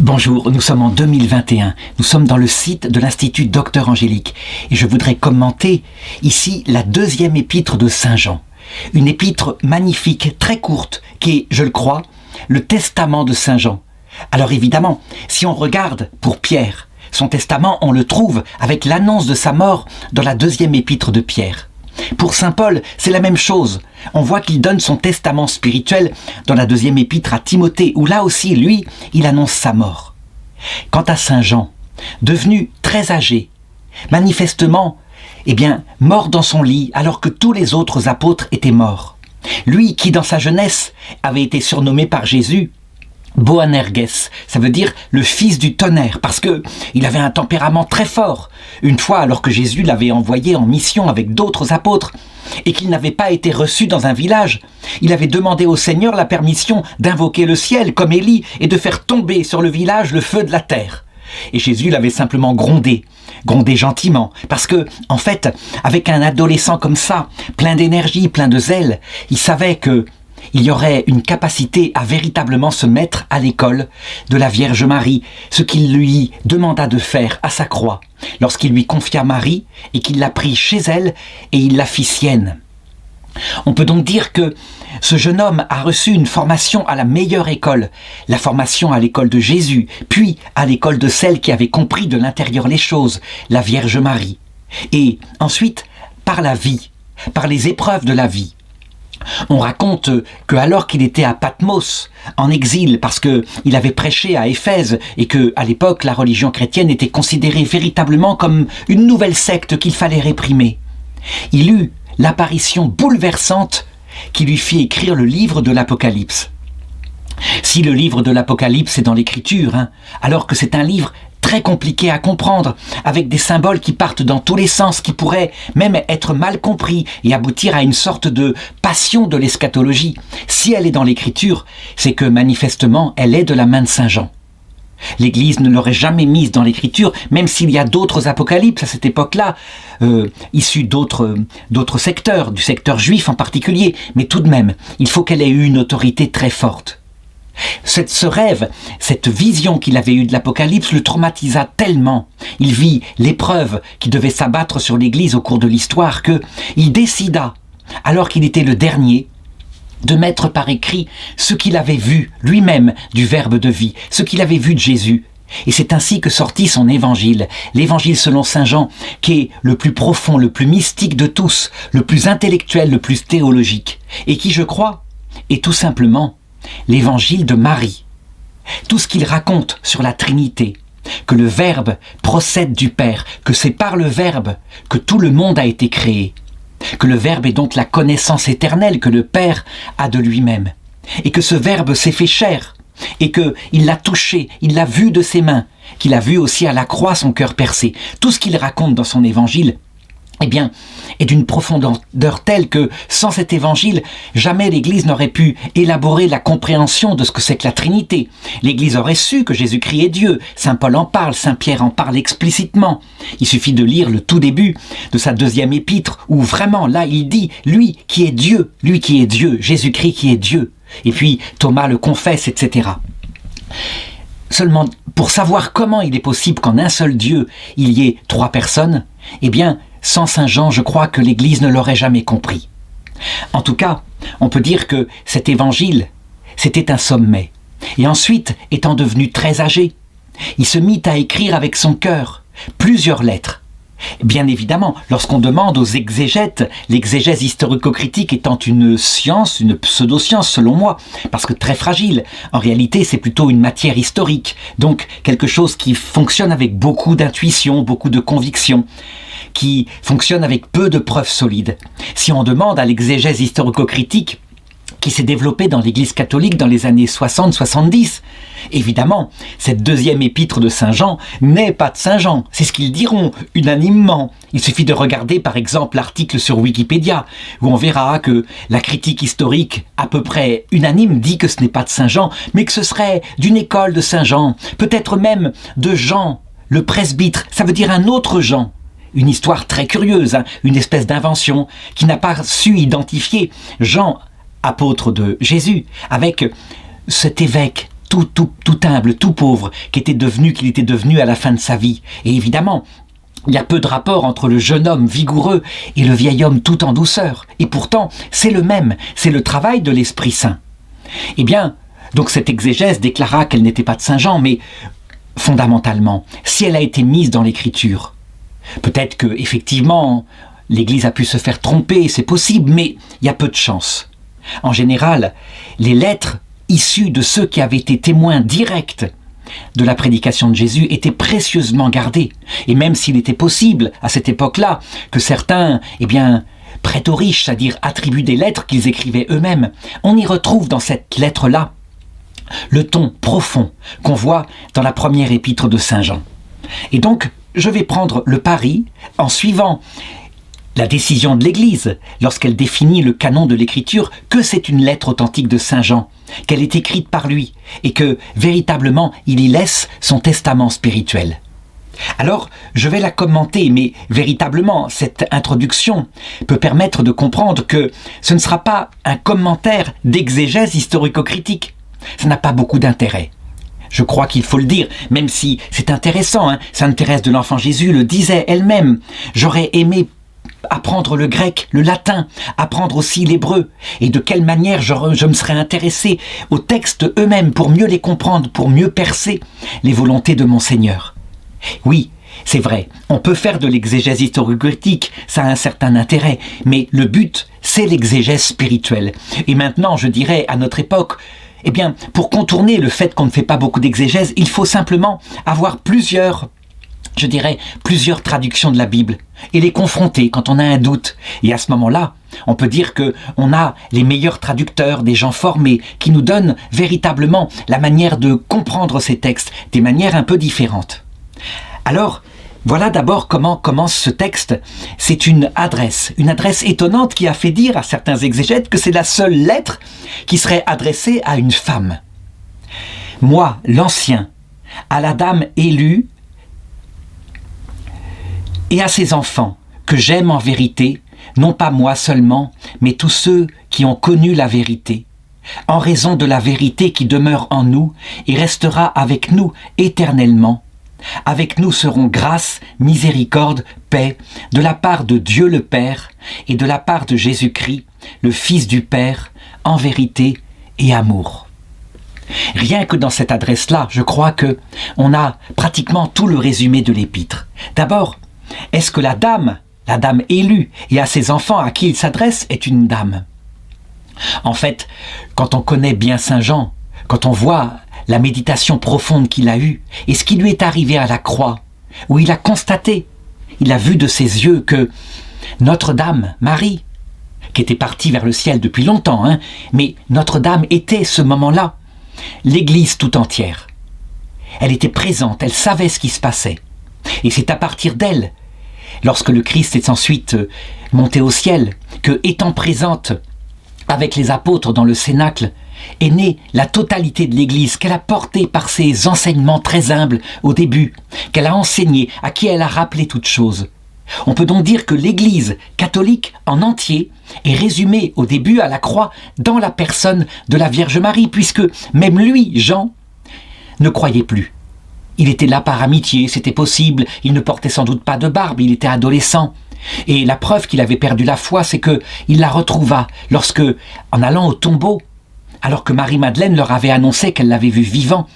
Bonjour, nous sommes en 2021, nous sommes dans le site de l'Institut Docteur Angélique et je voudrais commenter ici la deuxième épître de Saint Jean. Une épître magnifique, très courte, qui est, je le crois, le testament de Saint Jean. Alors évidemment, si on regarde pour Pierre, son testament, on le trouve avec l'annonce de sa mort dans la deuxième épître de Pierre. Pour saint Paul, c'est la même chose. On voit qu'il donne son testament spirituel dans la deuxième épître à Timothée, où là aussi, lui, il annonce sa mort. Quant à saint Jean, devenu très âgé, manifestement, mort dans son lit alors que tous les autres apôtres étaient morts. Lui qui, dans sa jeunesse, avait été surnommé par Jésus Boanerges, ça veut dire le fils du tonnerre, parce que il avait un tempérament très fort. Une fois, alors que Jésus l'avait envoyé en mission avec d'autres apôtres, et qu'il n'avait pas été reçu dans un village, il avait demandé au Seigneur la permission d'invoquer le ciel, comme Élie, et de faire tomber sur le village le feu de la terre. Et Jésus l'avait simplement grondé gentiment, parce que, en fait, avec un adolescent comme ça, plein d'énergie, plein de zèle, il savait que il y aurait une capacité à véritablement se mettre à l'école de la Vierge Marie, ce qu'il lui demanda de faire à sa croix, lorsqu'il lui confia Marie et qu'il la prit chez elle et il la fit sienne. On peut donc dire que ce jeune homme a reçu une formation à la meilleure école, la formation à l'école de Jésus, puis à l'école de celle qui avait compris de l'intérieur les choses, la Vierge Marie. Et ensuite, par la vie, par les épreuves de la vie. On raconte que alors qu'il était à Patmos, en exil, parce qu'il avait prêché à Éphèse et que, à l'époque, la religion chrétienne était considérée véritablement comme une nouvelle secte qu'il fallait réprimer, il eut l'apparition bouleversante qui lui fit écrire le livre de l'Apocalypse. Si le livre de l'Apocalypse est dans l'Écriture, alors que c'est un livre très compliqué à comprendre, avec des symboles qui partent dans tous les sens, qui pourraient même être mal compris et aboutir à une sorte de passion de l'eschatologie. Si elle est dans l'Écriture, c'est que manifestement, elle est de la main de Saint Jean. L'Église ne l'aurait jamais mise dans l'Écriture, même s'il y a d'autres apocalypses à cette époque-là, issus d'autres secteurs, du secteur juif en particulier, mais tout de même, il faut qu'elle ait eu une autorité très forte. Ce rêve, cette vision qu'il avait eue de l'Apocalypse le traumatisa tellement. Il vit l'épreuve qui devait s'abattre sur l'Église au cours de l'histoire qu'il décida, alors qu'il était le dernier, de mettre par écrit ce qu'il avait vu lui-même du Verbe de vie, ce qu'il avait vu de Jésus. Et c'est ainsi que sortit son évangile, l'évangile selon saint Jean, qui est le plus profond, le plus mystique de tous, le plus intellectuel, le plus théologique, et qui, je crois, est tout simplement l'évangile de Marie. Tout ce qu'il raconte sur la Trinité, que le Verbe procède du Père, que c'est par le Verbe que tout le monde a été créé, que le Verbe est donc la connaissance éternelle que le Père a de lui-même, et que ce Verbe s'est fait chair, et qu'il l'a touché, il l'a vu de ses mains, qu'il a vu aussi à la croix son cœur percé. Tout ce qu'il raconte dans son évangile, est d'une profondeur telle que, sans cet évangile, jamais l'Église n'aurait pu élaborer la compréhension de ce que c'est que la Trinité. L'Église aurait su que Jésus-Christ est Dieu. Saint Paul en parle, Saint Pierre en parle explicitement. Il suffit de lire le tout début de sa deuxième épître, où vraiment, là, il dit « lui qui est Dieu, Jésus-Christ qui est Dieu ». Et puis, Thomas le confesse, etc. Seulement, pour savoir comment il est possible qu'en un seul Dieu, il y ait trois personnes, sans saint Jean, je crois que l'Église ne l'aurait jamais compris. En tout cas, on peut dire que cet évangile, c'était un sommet. Et ensuite, étant devenu très âgé, il se mit à écrire avec son cœur plusieurs lettres. Bien évidemment, lorsqu'on demande aux exégètes, l'exégèse historico-critique étant une science, une pseudo-science selon moi, parce que très fragile, en réalité c'est plutôt une matière historique, donc quelque chose qui fonctionne avec beaucoup d'intuition, beaucoup de conviction, qui fonctionne avec peu de preuves solides. Si on demande à l'exégèse historico-critique qui s'est développée dans l'Église catholique dans les années 60-70, évidemment, cette deuxième épître de Saint Jean n'est pas de Saint Jean. C'est ce qu'ils diront unanimement. Il suffit de regarder par exemple l'article sur Wikipédia, où on verra que la critique historique à peu près unanime dit que ce n'est pas de Saint Jean, mais que ce serait d'une école de Saint Jean, peut-être même de Jean, le presbytre, ça veut dire un autre Jean. Une histoire très curieuse, une espèce d'invention qui n'a pas su identifier Jean, apôtre de Jésus, avec cet évêque tout humble, tout pauvre qu'il était devenu à la fin de sa vie. Et évidemment, il y a peu de rapport entre le jeune homme vigoureux et le vieil homme tout en douceur. Et pourtant, c'est le même, c'est le travail de l'Esprit Saint. Eh bien, donc cette exégèse déclara qu'elle n'était pas de Saint Jean, mais fondamentalement, si elle a été mise dans l'Écriture, peut-être que effectivement l'Église a pu se faire tromper, c'est possible, mais il y a peu de chance. En général, les lettres issues de ceux qui avaient été témoins directs de la prédication de Jésus étaient précieusement gardées. Et même s'il était possible, à cette époque-là, que certains, prêtent aux riches, c'est-à-dire attribuent des lettres qu'ils écrivaient eux-mêmes, on y retrouve dans cette lettre-là le ton profond qu'on voit dans la première épître de Saint Jean. Et donc, je vais prendre le pari, en suivant la décision de l'Église, lorsqu'elle définit le canon de l'Écriture, que c'est une lettre authentique de Saint Jean, qu'elle est écrite par lui, et que, véritablement, il y laisse son testament spirituel. Alors, je vais la commenter, mais véritablement, cette introduction peut permettre de comprendre que ce ne sera pas un commentaire d'exégèse historico-critique. Ça n'a pas beaucoup d'intérêt. Je crois qu'il faut le dire, même si c'est intéressant, Sainte Thérèse de l'Enfant Jésus le disait elle-même. J'aurais aimé apprendre le grec, le latin, apprendre aussi l'hébreu, et de quelle manière je me serais intéressé aux textes eux-mêmes pour mieux les comprendre, pour mieux percer les volontés de mon Seigneur. Oui, c'est vrai, on peut faire de l'exégèse historico-critique, ça a un certain intérêt, mais le but, c'est l'exégèse spirituelle. Et maintenant, je dirais, à notre époque, pour contourner le fait qu'on ne fait pas beaucoup d'exégèse, il faut simplement avoir plusieurs traductions de la Bible et les confronter quand on a un doute. Et à ce moment-là, on peut dire qu'on a les meilleurs traducteurs, des gens formés, qui nous donnent véritablement la manière de comprendre ces textes, des manières un peu différentes. Alors, voilà d'abord comment commence ce texte. C'est une adresse étonnante qui a fait dire à certains exégètes que c'est la seule lettre qui serait adressée à une femme. Moi, l'Ancien, à la dame élue et à ses enfants, que j'aime en vérité, non pas moi seulement, mais tous ceux qui ont connu la vérité, en raison de la vérité qui demeure en nous et restera avec nous éternellement. Avec nous seront grâce, miséricorde, paix, de la part de Dieu le Père et de la part de Jésus-Christ, le Fils du Père, en vérité et amour. Rien que dans cette adresse-là, je crois que on a pratiquement tout le résumé de l'épître. D'abord, est-ce que la dame élue et à ses enfants à qui il s'adresse est une dame? En fait, quand on connaît bien Saint Jean, quand on voit la méditation profonde qu'il a eue et ce qui lui est arrivé à la croix, où il a constaté, il a vu de ses yeux que Notre-Dame, Marie, qui était partie vers le ciel depuis longtemps, mais Notre-Dame était ce moment-là, l'Église tout entière. Elle était présente, elle savait ce qui se passait. Et c'est à partir d'elle, lorsque le Christ est ensuite monté au ciel, que, étant présente avec les apôtres dans le cénacle, est née la totalité de l'Église qu'elle a portée par ses enseignements très humbles au début, qu'elle a enseigné, à qui elle a rappelé toutes choses. On peut donc dire que l'Église catholique en entier est résumée au début à la croix dans la personne de la Vierge Marie, puisque même lui, Jean, ne croyait plus. Il était là par amitié, c'était possible, il ne portait sans doute pas de barbe, il était adolescent. Et la preuve qu'il avait perdu la foi, c'est qu'il la retrouva lorsque, en allant au tombeau, alors que Marie-Madeleine leur avait annoncé qu'elle l'avait vu vivant,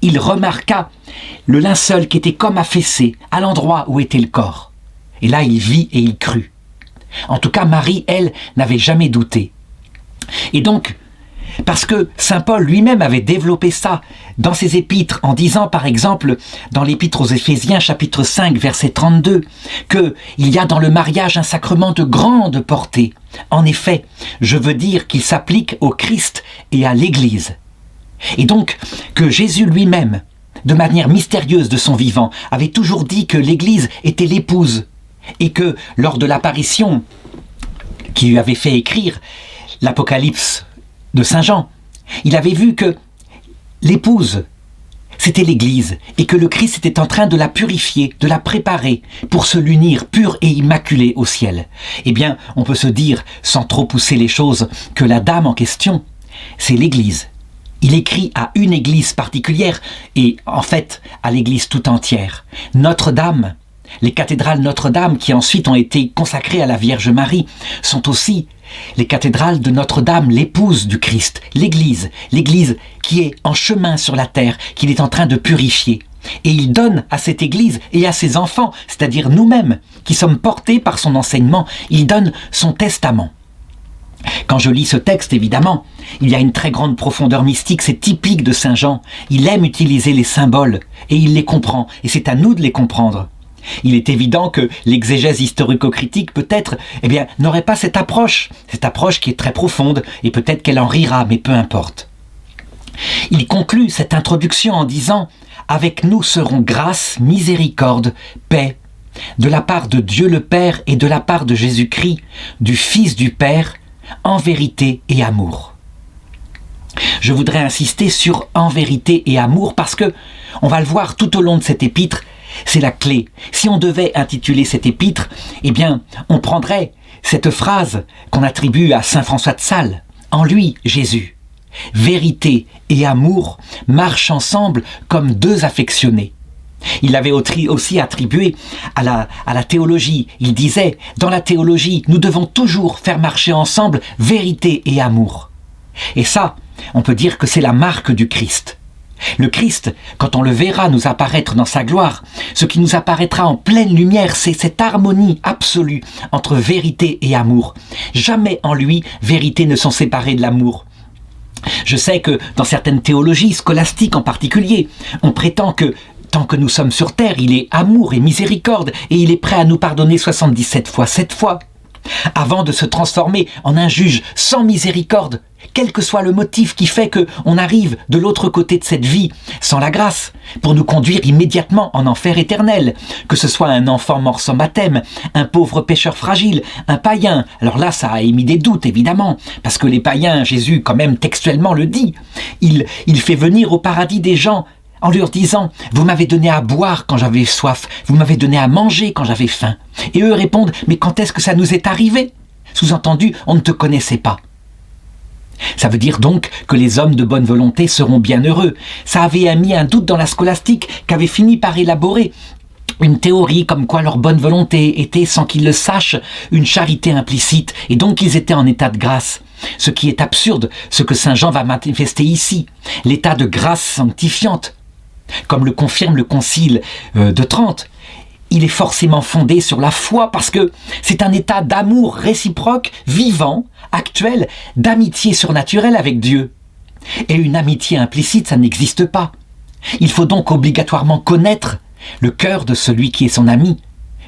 il remarqua le linceul qui était comme affaissé à l'endroit où était le corps. Et là, il vit et il crut. En tout cas, Marie, elle, n'avait jamais douté. Et donc, parce que saint Paul lui-même avait développé ça dans ses épîtres, en disant par exemple, dans l'épître aux Éphésiens, chapitre 5, verset 32, qu'il y a dans le mariage un sacrement de grande portée. En effet, je veux dire qu'il s'applique au Christ et à l'Église. Et donc, que Jésus lui-même, de manière mystérieuse de son vivant, avait toujours dit que l'Église était l'épouse, et que, lors de l'apparition qui lui avait fait écrire l'Apocalypse de Saint Jean, il avait vu que l'épouse, c'était l'Église, et que le Christ était en train de la purifier, de la préparer pour se l'unir pure et immaculée au ciel. Eh bien, on peut se dire, sans trop pousser les choses, que la dame en question, c'est l'Église. Il écrit à une église particulière et en fait à l'église tout entière. Notre-Dame, les cathédrales Notre-Dame qui ensuite ont été consacrées à la Vierge Marie sont aussi les cathédrales de Notre-Dame, l'épouse du Christ, l'église qui est en chemin sur la terre, qu'il est en train de purifier. Et il donne à cette église et à ses enfants, c'est-à-dire nous-mêmes, qui sommes portés par son enseignement, il donne son testament. Quand je lis ce texte, évidemment, il y a une très grande profondeur mystique, c'est typique de Saint Jean. Il aime utiliser les symboles et il les comprend, et c'est à nous de les comprendre. Il est évident que l'exégèse historico-critique, peut-être, n'aurait pas cette approche qui est très profonde, et peut-être qu'elle en rira, mais peu importe. Il conclut cette introduction en disant « Avec nous seront grâce, miséricorde, paix, de la part de Dieu le Père et de la part de Jésus-Christ, du Fils du Père, en vérité et amour. » Je voudrais insister sur « en vérité et amour » parce que, on va le voir tout au long de cette épître, c'est la clé. Si on devait intituler cette épître, on prendrait cette phrase qu'on attribue à saint François de Sales. En lui, Jésus, vérité et amour marchent ensemble comme deux affectionnés. Il l'avait aussi attribué à la théologie. Il disait, dans la théologie, nous devons toujours faire marcher ensemble vérité et amour. Et ça, on peut dire que c'est la marque du Christ. Le Christ, quand on le verra nous apparaître dans sa gloire, ce qui nous apparaîtra en pleine lumière, c'est cette harmonie absolue entre vérité et amour. Jamais en lui, vérité ne sont séparées de l'amour. Je sais que dans certaines théologies, scolastiques en particulier, on prétend que tant que nous sommes sur terre, il est amour et miséricorde et il est prêt à nous pardonner 77 fois 7 fois. Avant de se transformer en un juge sans miséricorde, quel que soit le motif qui fait qu'on arrive de l'autre côté de cette vie, sans la grâce, pour nous conduire immédiatement en enfer éternel, que ce soit un enfant mort sans baptême, un pauvre pécheur fragile, un païen. Alors là, ça a émis des doutes, évidemment, parce que les païens, Jésus, quand même, textuellement le dit, il fait venir au paradis des gens en leur disant « Vous m'avez donné à boire quand j'avais soif, vous m'avez donné à manger quand j'avais faim. » Et eux répondent « Mais quand est-ce que ça nous est arrivé ?» Sous-entendu, on ne te connaissait pas. Ça veut dire donc que les hommes de bonne volonté seront bien heureux. Ça avait mis un doute dans la scolastique qu'avait fini par élaborer une théorie comme quoi leur bonne volonté était, sans qu'ils le sachent, une charité implicite, et donc ils étaient en état de grâce. Ce qui est absurde, ce que saint Jean va manifester ici, l'état de grâce sanctifiante. Comme le confirme le Concile de Trente, il est forcément fondé sur la foi parce que c'est un état d'amour réciproque, vivant, actuel, d'amitié surnaturelle avec Dieu. Et une amitié implicite, ça n'existe pas. Il faut donc obligatoirement connaître le cœur de celui qui est son ami,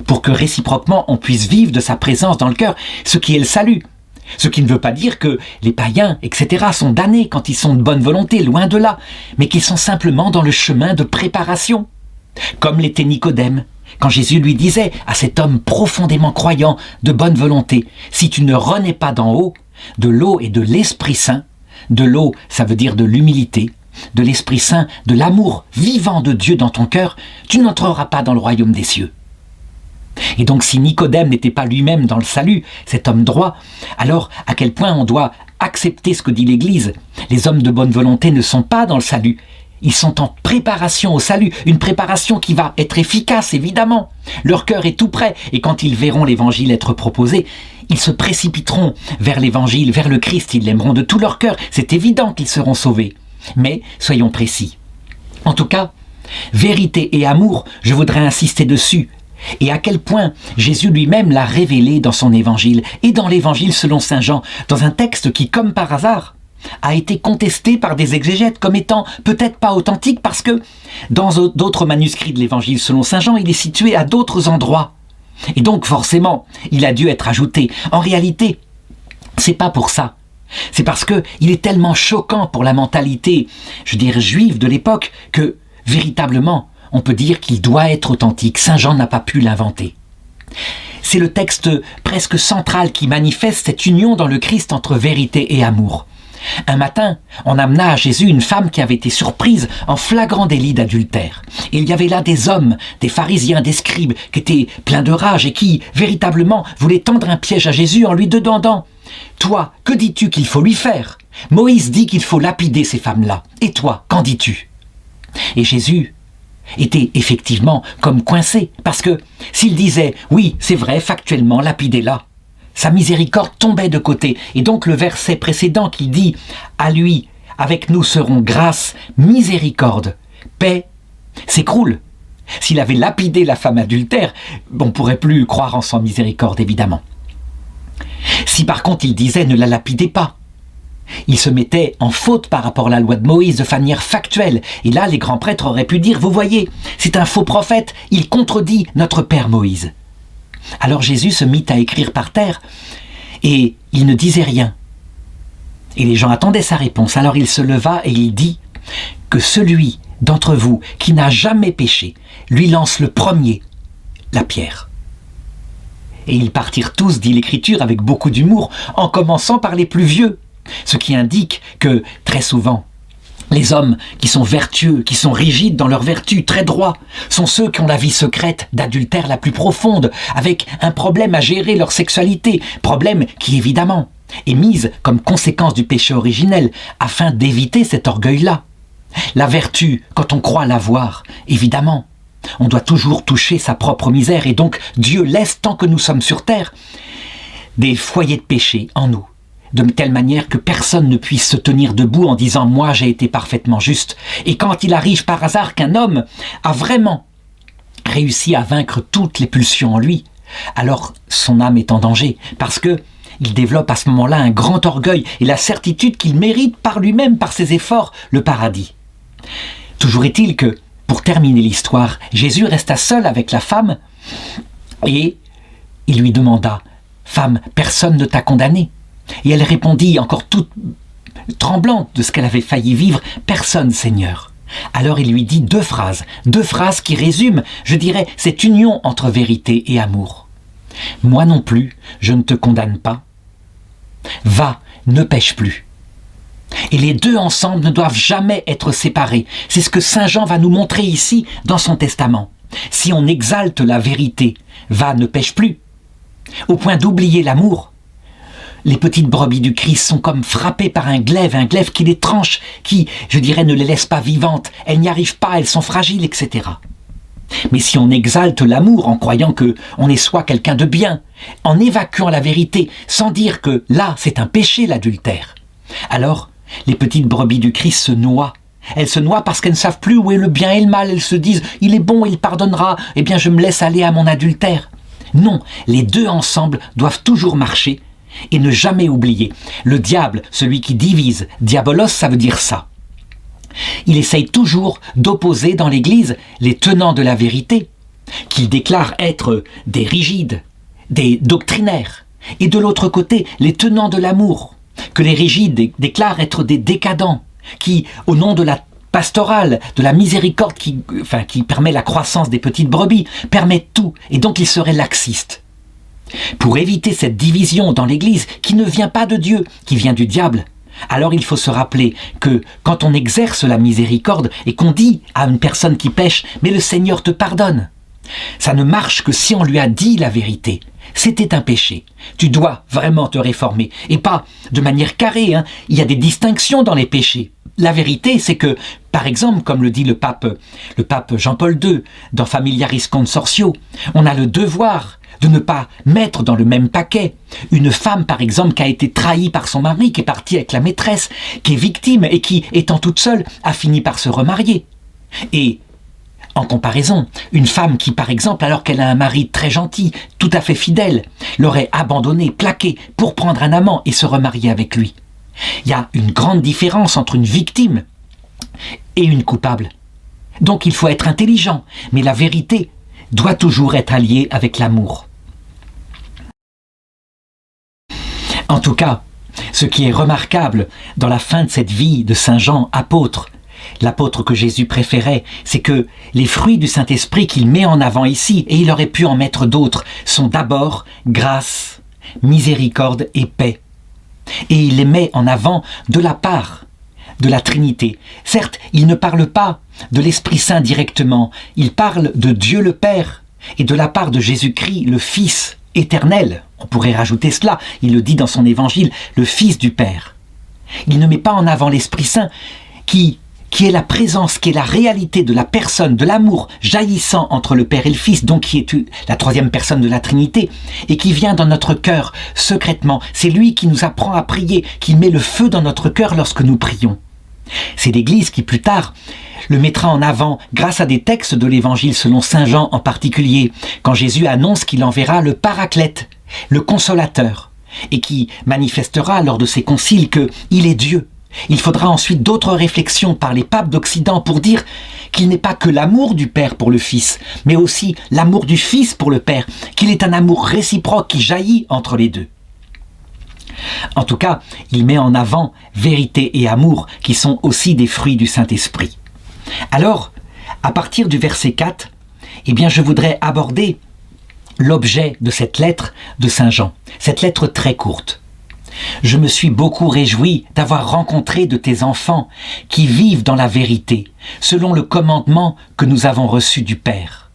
pour que réciproquement on puisse vivre de sa présence dans le cœur, ce qui est le salut. Ce qui ne veut pas dire que les païens, etc., sont damnés quand ils sont de bonne volonté, loin de là, mais qu'ils sont simplement dans le chemin de préparation. Comme l'était Nicodème, quand Jésus lui disait à cet homme profondément croyant, de bonne volonté, « Si tu ne renais pas d'en haut, de l'eau et de l'Esprit Saint », de l'eau, ça veut dire de l'humilité, de l'Esprit Saint, de l'amour vivant de Dieu dans ton cœur, tu n'entreras pas dans le royaume des cieux. Et donc si Nicodème n'était pas lui-même dans le salut, cet homme droit, alors à quel point on doit accepter ce que dit l'Église. Les hommes de bonne volonté ne sont pas dans le salut, ils sont en préparation au salut, une préparation qui va être efficace évidemment. Leur cœur est tout prêt et quand ils verront l'Évangile être proposé, ils se précipiteront vers l'Évangile, vers le Christ, ils l'aimeront de tout leur cœur, c'est évident qu'ils seront sauvés. Mais soyons précis. En tout cas, vérité et amour, je voudrais insister dessus. Et à quel point Jésus lui-même l'a révélé dans son évangile et dans l'évangile selon saint Jean, dans un texte qui, comme par hasard, a été contesté par des exégètes comme étant peut-être pas authentique parce que dans d'autres manuscrits de l'évangile selon saint Jean, il est situé à d'autres endroits. Et donc forcément, il a dû être ajouté. En réalité, c'est pas pour ça. C'est parce que il est tellement choquant pour la mentalité, je dirais juive de l'époque, que véritablement, on peut dire qu'il doit être authentique. Saint Jean n'a pas pu l'inventer. C'est le texte presque central qui manifeste cette union dans le Christ entre vérité et amour. Un matin, on amena à Jésus une femme qui avait été surprise en flagrant délit d'adultère. Et il y avait là des hommes, des pharisiens, des scribes, qui étaient pleins de rage et qui, véritablement, voulaient tendre un piège à Jésus en lui demandant « Toi, que dis-tu qu'il faut lui faire ?» Moïse dit qu'il faut lapider ces femmes-là. Et toi, qu'en dis-tu? Et Jésus était effectivement comme coincé, parce que s'il disait « oui, c'est vrai, factuellement, lapidez-la », sa miséricorde tombait de côté. Et donc le verset précédent qui dit « à lui, avec nous seront grâce, miséricorde, paix », s'écroule. S'il avait lapidé la femme adultère, on ne pourrait plus croire en son miséricorde, évidemment. Si par contre il disait « ne la lapidez pas », il se mettait en faute par rapport à la loi de Moïse de manière factuelle. Et là, les grands prêtres auraient pu dire, vous voyez, c'est un faux prophète, il contredit notre père Moïse. Alors Jésus se mit à écrire par terre et il ne disait rien. Et les gens attendaient sa réponse. Alors il se leva et il dit que celui d'entre vous qui n'a jamais péché, lui lance le premier la pierre. Et ils partirent tous, dit l'Écriture, avec beaucoup d'humour, en commençant par les plus vieux. Ce qui indique que, très souvent, les hommes qui sont vertueux, qui sont rigides dans leur vertu, très droits, sont ceux qui ont la vie secrète d'adultère la plus profonde, avec un problème à gérer leur sexualité, problème qui, évidemment, est mise comme conséquence du péché originel, afin d'éviter cet orgueil-là. La vertu, quand on croit l'avoir, évidemment, on doit toujours toucher sa propre misère, et donc Dieu laisse, tant que nous sommes sur terre, des foyers de péché en nous, de telle manière que personne ne puisse se tenir debout en disant « moi j'ai été parfaitement juste ». Et quand il arrive par hasard qu'un homme a vraiment réussi à vaincre toutes les pulsions en lui, alors son âme est en danger, parce que il développe à ce moment-là un grand orgueil et la certitude qu'il mérite par lui-même, par ses efforts, le paradis. Toujours est-il que, pour terminer l'histoire, Jésus resta seul avec la femme et il lui demanda « Femme, personne ne t'a condamnée ?» Et elle répondit, encore toute tremblante de ce qu'elle avait failli vivre, « Personne, Seigneur. » Alors il lui dit deux phrases qui résument, je dirais, cette union entre vérité et amour. « Moi non plus, je ne te condamne pas. Va, ne pêche plus. » Et les deux ensemble ne doivent jamais être séparés. C'est ce que Saint Jean va nous montrer ici dans son testament. Si on exalte la vérité, va, ne pêche plus, au point d'oublier l'amour, les petites brebis du Christ sont comme frappées par un glaive qui les tranche, qui, je dirais, ne les laisse pas vivantes, elles n'y arrivent pas, elles sont fragiles, etc. Mais si on exalte l'amour en croyant que on est soi quelqu'un de bien, en évacuant la vérité, sans dire que là, c'est un péché l'adultère, alors les petites brebis du Christ se noient. Elles se noient parce qu'elles ne savent plus où est le bien et le mal. Elles se disent « il est bon, il pardonnera, eh bien je me laisse aller à mon adultère ». Non, les deux ensemble doivent toujours marcher et ne jamais oublier. Le diable, celui qui divise, diabolos, ça veut dire ça. Il essaye toujours d'opposer dans l'Église les tenants de la vérité, qu'il déclare être des rigides, des doctrinaires, et de l'autre côté, les tenants de l'amour, que les rigides déclarent être des décadents, qui, au nom de la pastorale, de la miséricorde qui permet la croissance des petites brebis, permettent tout, et donc ils seraient laxistes. Pour éviter cette division dans l'Église qui ne vient pas de Dieu, qui vient du diable, alors il faut se rappeler que quand on exerce la miséricorde et qu'on dit à une personne qui pêche « mais le Seigneur te pardonne », ça ne marche que si on lui a dit la vérité. C'était un péché. Tu dois vraiment te réformer. Et pas de manière carrée, hein. Il y a des distinctions dans les péchés. La vérité, c'est que, par exemple, comme le dit le pape Jean-Paul II, dans Familiaris Consortio, on a le devoir de ne pas mettre dans le même paquet une femme, par exemple, qui a été trahie par son mari, qui est partie avec la maîtresse, qui est victime et qui, étant toute seule, a fini par se remarier. Et en comparaison, une femme qui, par exemple, alors qu'elle a un mari très gentil, tout à fait fidèle, l'aurait abandonné, plaqué, pour prendre un amant et se remarier avec lui. Il y a une grande différence entre une victime et une coupable. Donc il faut être intelligent, mais la vérité doit toujours être alliée avec l'amour. En tout cas, ce qui est remarquable dans la fin de cette vie de Saint Jean, apôtre, l'apôtre que Jésus préférait, c'est que les fruits du Saint-Esprit qu'il met en avant ici, et il aurait pu en mettre d'autres, sont d'abord grâce, miséricorde et paix. Et il les met en avant de la part de la Trinité. Certes, il ne parle pas de l'Esprit Saint directement, il parle de Dieu le Père et de la part de Jésus-Christ, le Fils éternel. On pourrait rajouter cela, il le dit dans son évangile, le Fils du Père. Il ne met pas en avant l'Esprit Saint qui est la présence, qui est la réalité de la personne, de l'amour jaillissant entre le Père et le Fils, donc qui est la troisième personne de la Trinité, et qui vient dans notre cœur secrètement. C'est lui qui nous apprend à prier, qui met le feu dans notre cœur lorsque nous prions. C'est l'Église qui, plus tard, le mettra en avant grâce à des textes de l'Évangile selon saint Jean en particulier, quand Jésus annonce qu'il enverra le Paraclète, le Consolateur, et qui manifestera lors de ses conciles qu'il est Dieu. Il faudra ensuite d'autres réflexions par les papes d'Occident pour dire qu'il n'est pas que l'amour du Père pour le Fils, mais aussi l'amour du Fils pour le Père, qu'il est un amour réciproque qui jaillit entre les deux. En tout cas, il met en avant vérité et amour, qui sont aussi des fruits du Saint-Esprit. Alors, à partir du verset 4, je voudrais aborder l'objet de cette lettre de Saint Jean, cette lettre très courte. Je me suis beaucoup réjoui d'avoir rencontré de tes enfants qui vivent dans la vérité, selon le commandement que nous avons reçu du Père.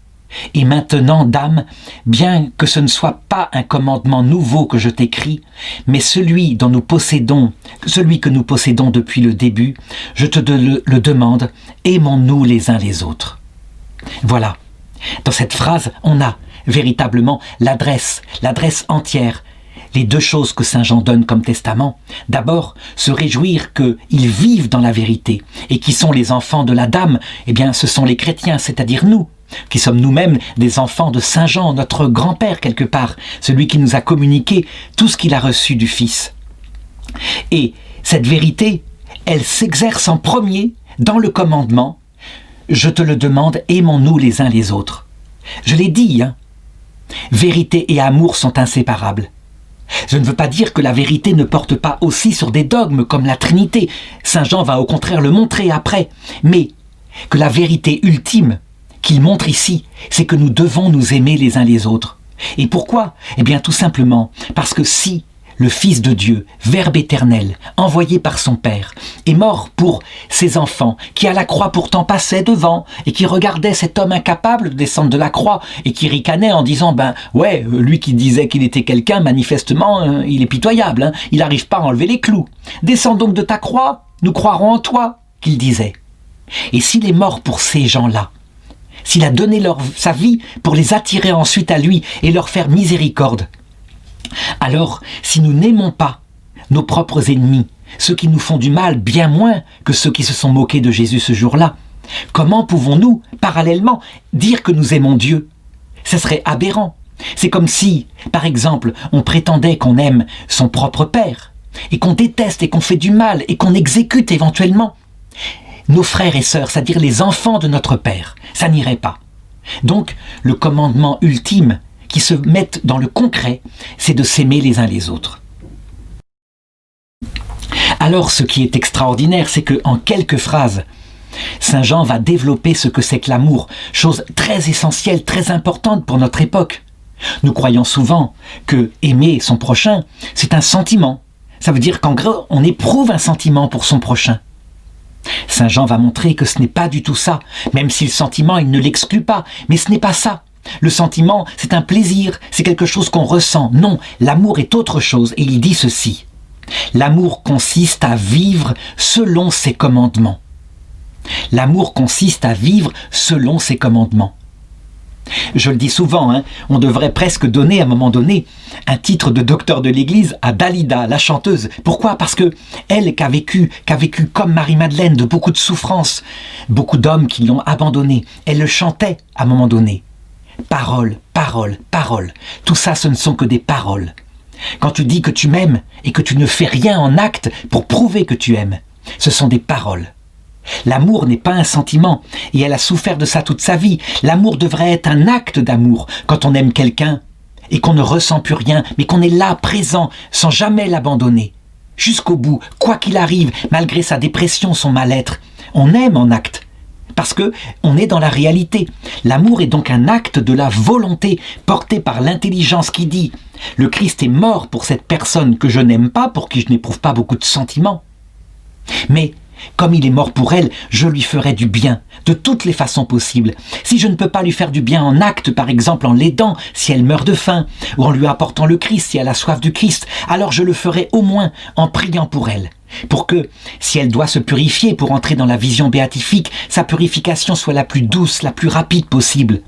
Et maintenant, Dame, bien que ce ne soit pas un commandement nouveau que je t'écris, mais celui que nous possédons depuis le début, je te le demande, aimons-nous les uns les autres. Voilà. Dans cette phrase, on a véritablement l'adresse entière. Les deux choses que saint Jean donne comme testament. D'abord, se réjouir qu'ils vivent dans la vérité. Et qui sont les enfants de la Dame? Ce sont les chrétiens, c'est-à-dire nous, qui sommes nous-mêmes des enfants de saint Jean, notre grand-père quelque part, celui qui nous a communiqué tout ce qu'il a reçu du Fils. Et cette vérité, elle s'exerce en premier dans le commandement. Je te le demande, aimons-nous les uns les autres. Je l'ai dit, vérité et amour sont inséparables. Je ne veux pas dire que la vérité ne porte pas aussi sur des dogmes comme la Trinité. Saint Jean va au contraire le montrer après. Mais que la vérité ultime qu'il montre ici, c'est que nous devons nous aimer les uns les autres. Et pourquoi ? Tout simplement parce que si le Fils de Dieu, Verbe éternel, envoyé par son Père, est mort pour ses enfants, qui à la croix pourtant passaient devant, et qui regardaient cet homme incapable de descendre de la croix, et qui ricanait en disant, lui qui disait qu'il était quelqu'un, manifestement, il est pitoyable, il n'arrive pas à enlever les clous. Descends donc de ta croix, nous croirons en toi, qu'il disait. Et s'il est mort pour ces gens-là, s'il a donné sa vie pour les attirer ensuite à lui et leur faire miséricorde, alors, si nous n'aimons pas nos propres ennemis, ceux qui nous font du mal bien moins que ceux qui se sont moqués de Jésus ce jour-là, comment pouvons-nous, parallèlement, dire que nous aimons Dieu ? Ce serait aberrant. C'est comme si, par exemple, on prétendait qu'on aime son propre père, et qu'on déteste et qu'on fait du mal, et qu'on exécute éventuellement nos frères et sœurs, c'est-à-dire les enfants de notre Père. Ça n'irait pas. Donc, le commandement ultime qui se mettent dans le concret, c'est de s'aimer les uns les autres. Alors, ce qui est extraordinaire, c'est qu'en quelques phrases, saint Jean va développer ce que c'est que l'amour, chose très essentielle, très importante pour notre époque. Nous croyons souvent que aimer son prochain, c'est un sentiment. Ça veut dire qu'en gros, on éprouve un sentiment pour son prochain. Saint Jean va montrer que ce n'est pas du tout ça, même si le sentiment, il ne l'exclut pas, mais ce n'est pas ça. Le sentiment, c'est un plaisir, c'est quelque chose qu'on ressent. Non, l'amour est autre chose, et il dit ceci. L'amour consiste à vivre selon ses commandements. L'amour consiste à vivre selon ses commandements. Je le dis souvent, on devrait presque donner à un moment donné un titre de docteur de l'Église à Dalida, la chanteuse. Pourquoi ? Parce que elle qui a vécu comme Marie-Madeleine de beaucoup de souffrances, beaucoup d'hommes qui l'ont abandonnée, elle le chantait à un moment donné. Parole, parole, parole. Tout ça, ce ne sont que des paroles. Quand tu dis que tu m'aimes et que tu ne fais rien en acte pour prouver que tu aimes, ce sont des paroles. L'amour n'est pas un sentiment, et elle a souffert de ça toute sa vie. L'amour devrait être un acte d'amour quand on aime quelqu'un et qu'on ne ressent plus rien, mais qu'on est là, présent, sans jamais l'abandonner. Jusqu'au bout, quoi qu'il arrive, malgré sa dépression, son mal-être, on aime en acte. Parce que on est dans la réalité. L'amour est donc un acte de la volonté porté par l'intelligence qui dit « Le Christ est mort pour cette personne que je n'aime pas, pour qui je n'éprouve pas beaucoup de sentiments. Mais comme il est mort pour elle, je lui ferai du bien, de toutes les façons possibles. Si je ne peux pas lui faire du bien en acte, par exemple en l'aidant, si elle meurt de faim, ou en lui apportant le Christ, si elle a soif du Christ, alors je le ferai au moins en priant pour elle. pour que, si elle doit se purifier pour entrer dans la vision béatifique, sa purification soit la plus douce, la plus rapide possible.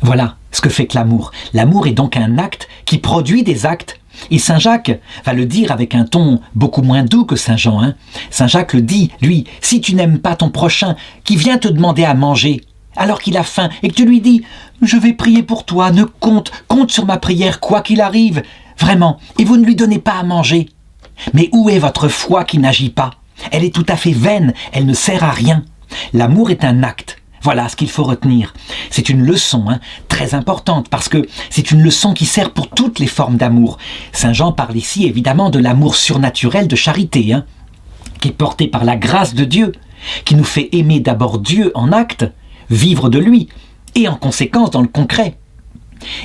Voilà ce que fait que l'amour. L'amour est donc un acte qui produit des actes. Et Saint Jacques va le dire avec un ton beaucoup moins doux que Saint Jean. Saint Jacques le dit, lui, si tu n'aimes pas ton prochain qui vient te demander à manger alors qu'il a faim et que tu lui dis « Je vais prier pour toi, ne compte sur ma prière quoi qu'il arrive, vraiment, et vous ne lui donnez pas à manger. » Mais où est votre foi qui n'agit pas? Elle est tout à fait vaine, elle ne sert à rien. L'amour est un acte. Voilà ce qu'il faut retenir. C'est une leçon très importante parce que c'est une leçon qui sert pour toutes les formes d'amour. Saint Jean parle ici évidemment de l'amour surnaturel de charité, qui est porté par la grâce de Dieu, qui nous fait aimer d'abord Dieu en acte, vivre de lui, et en conséquence dans le concret.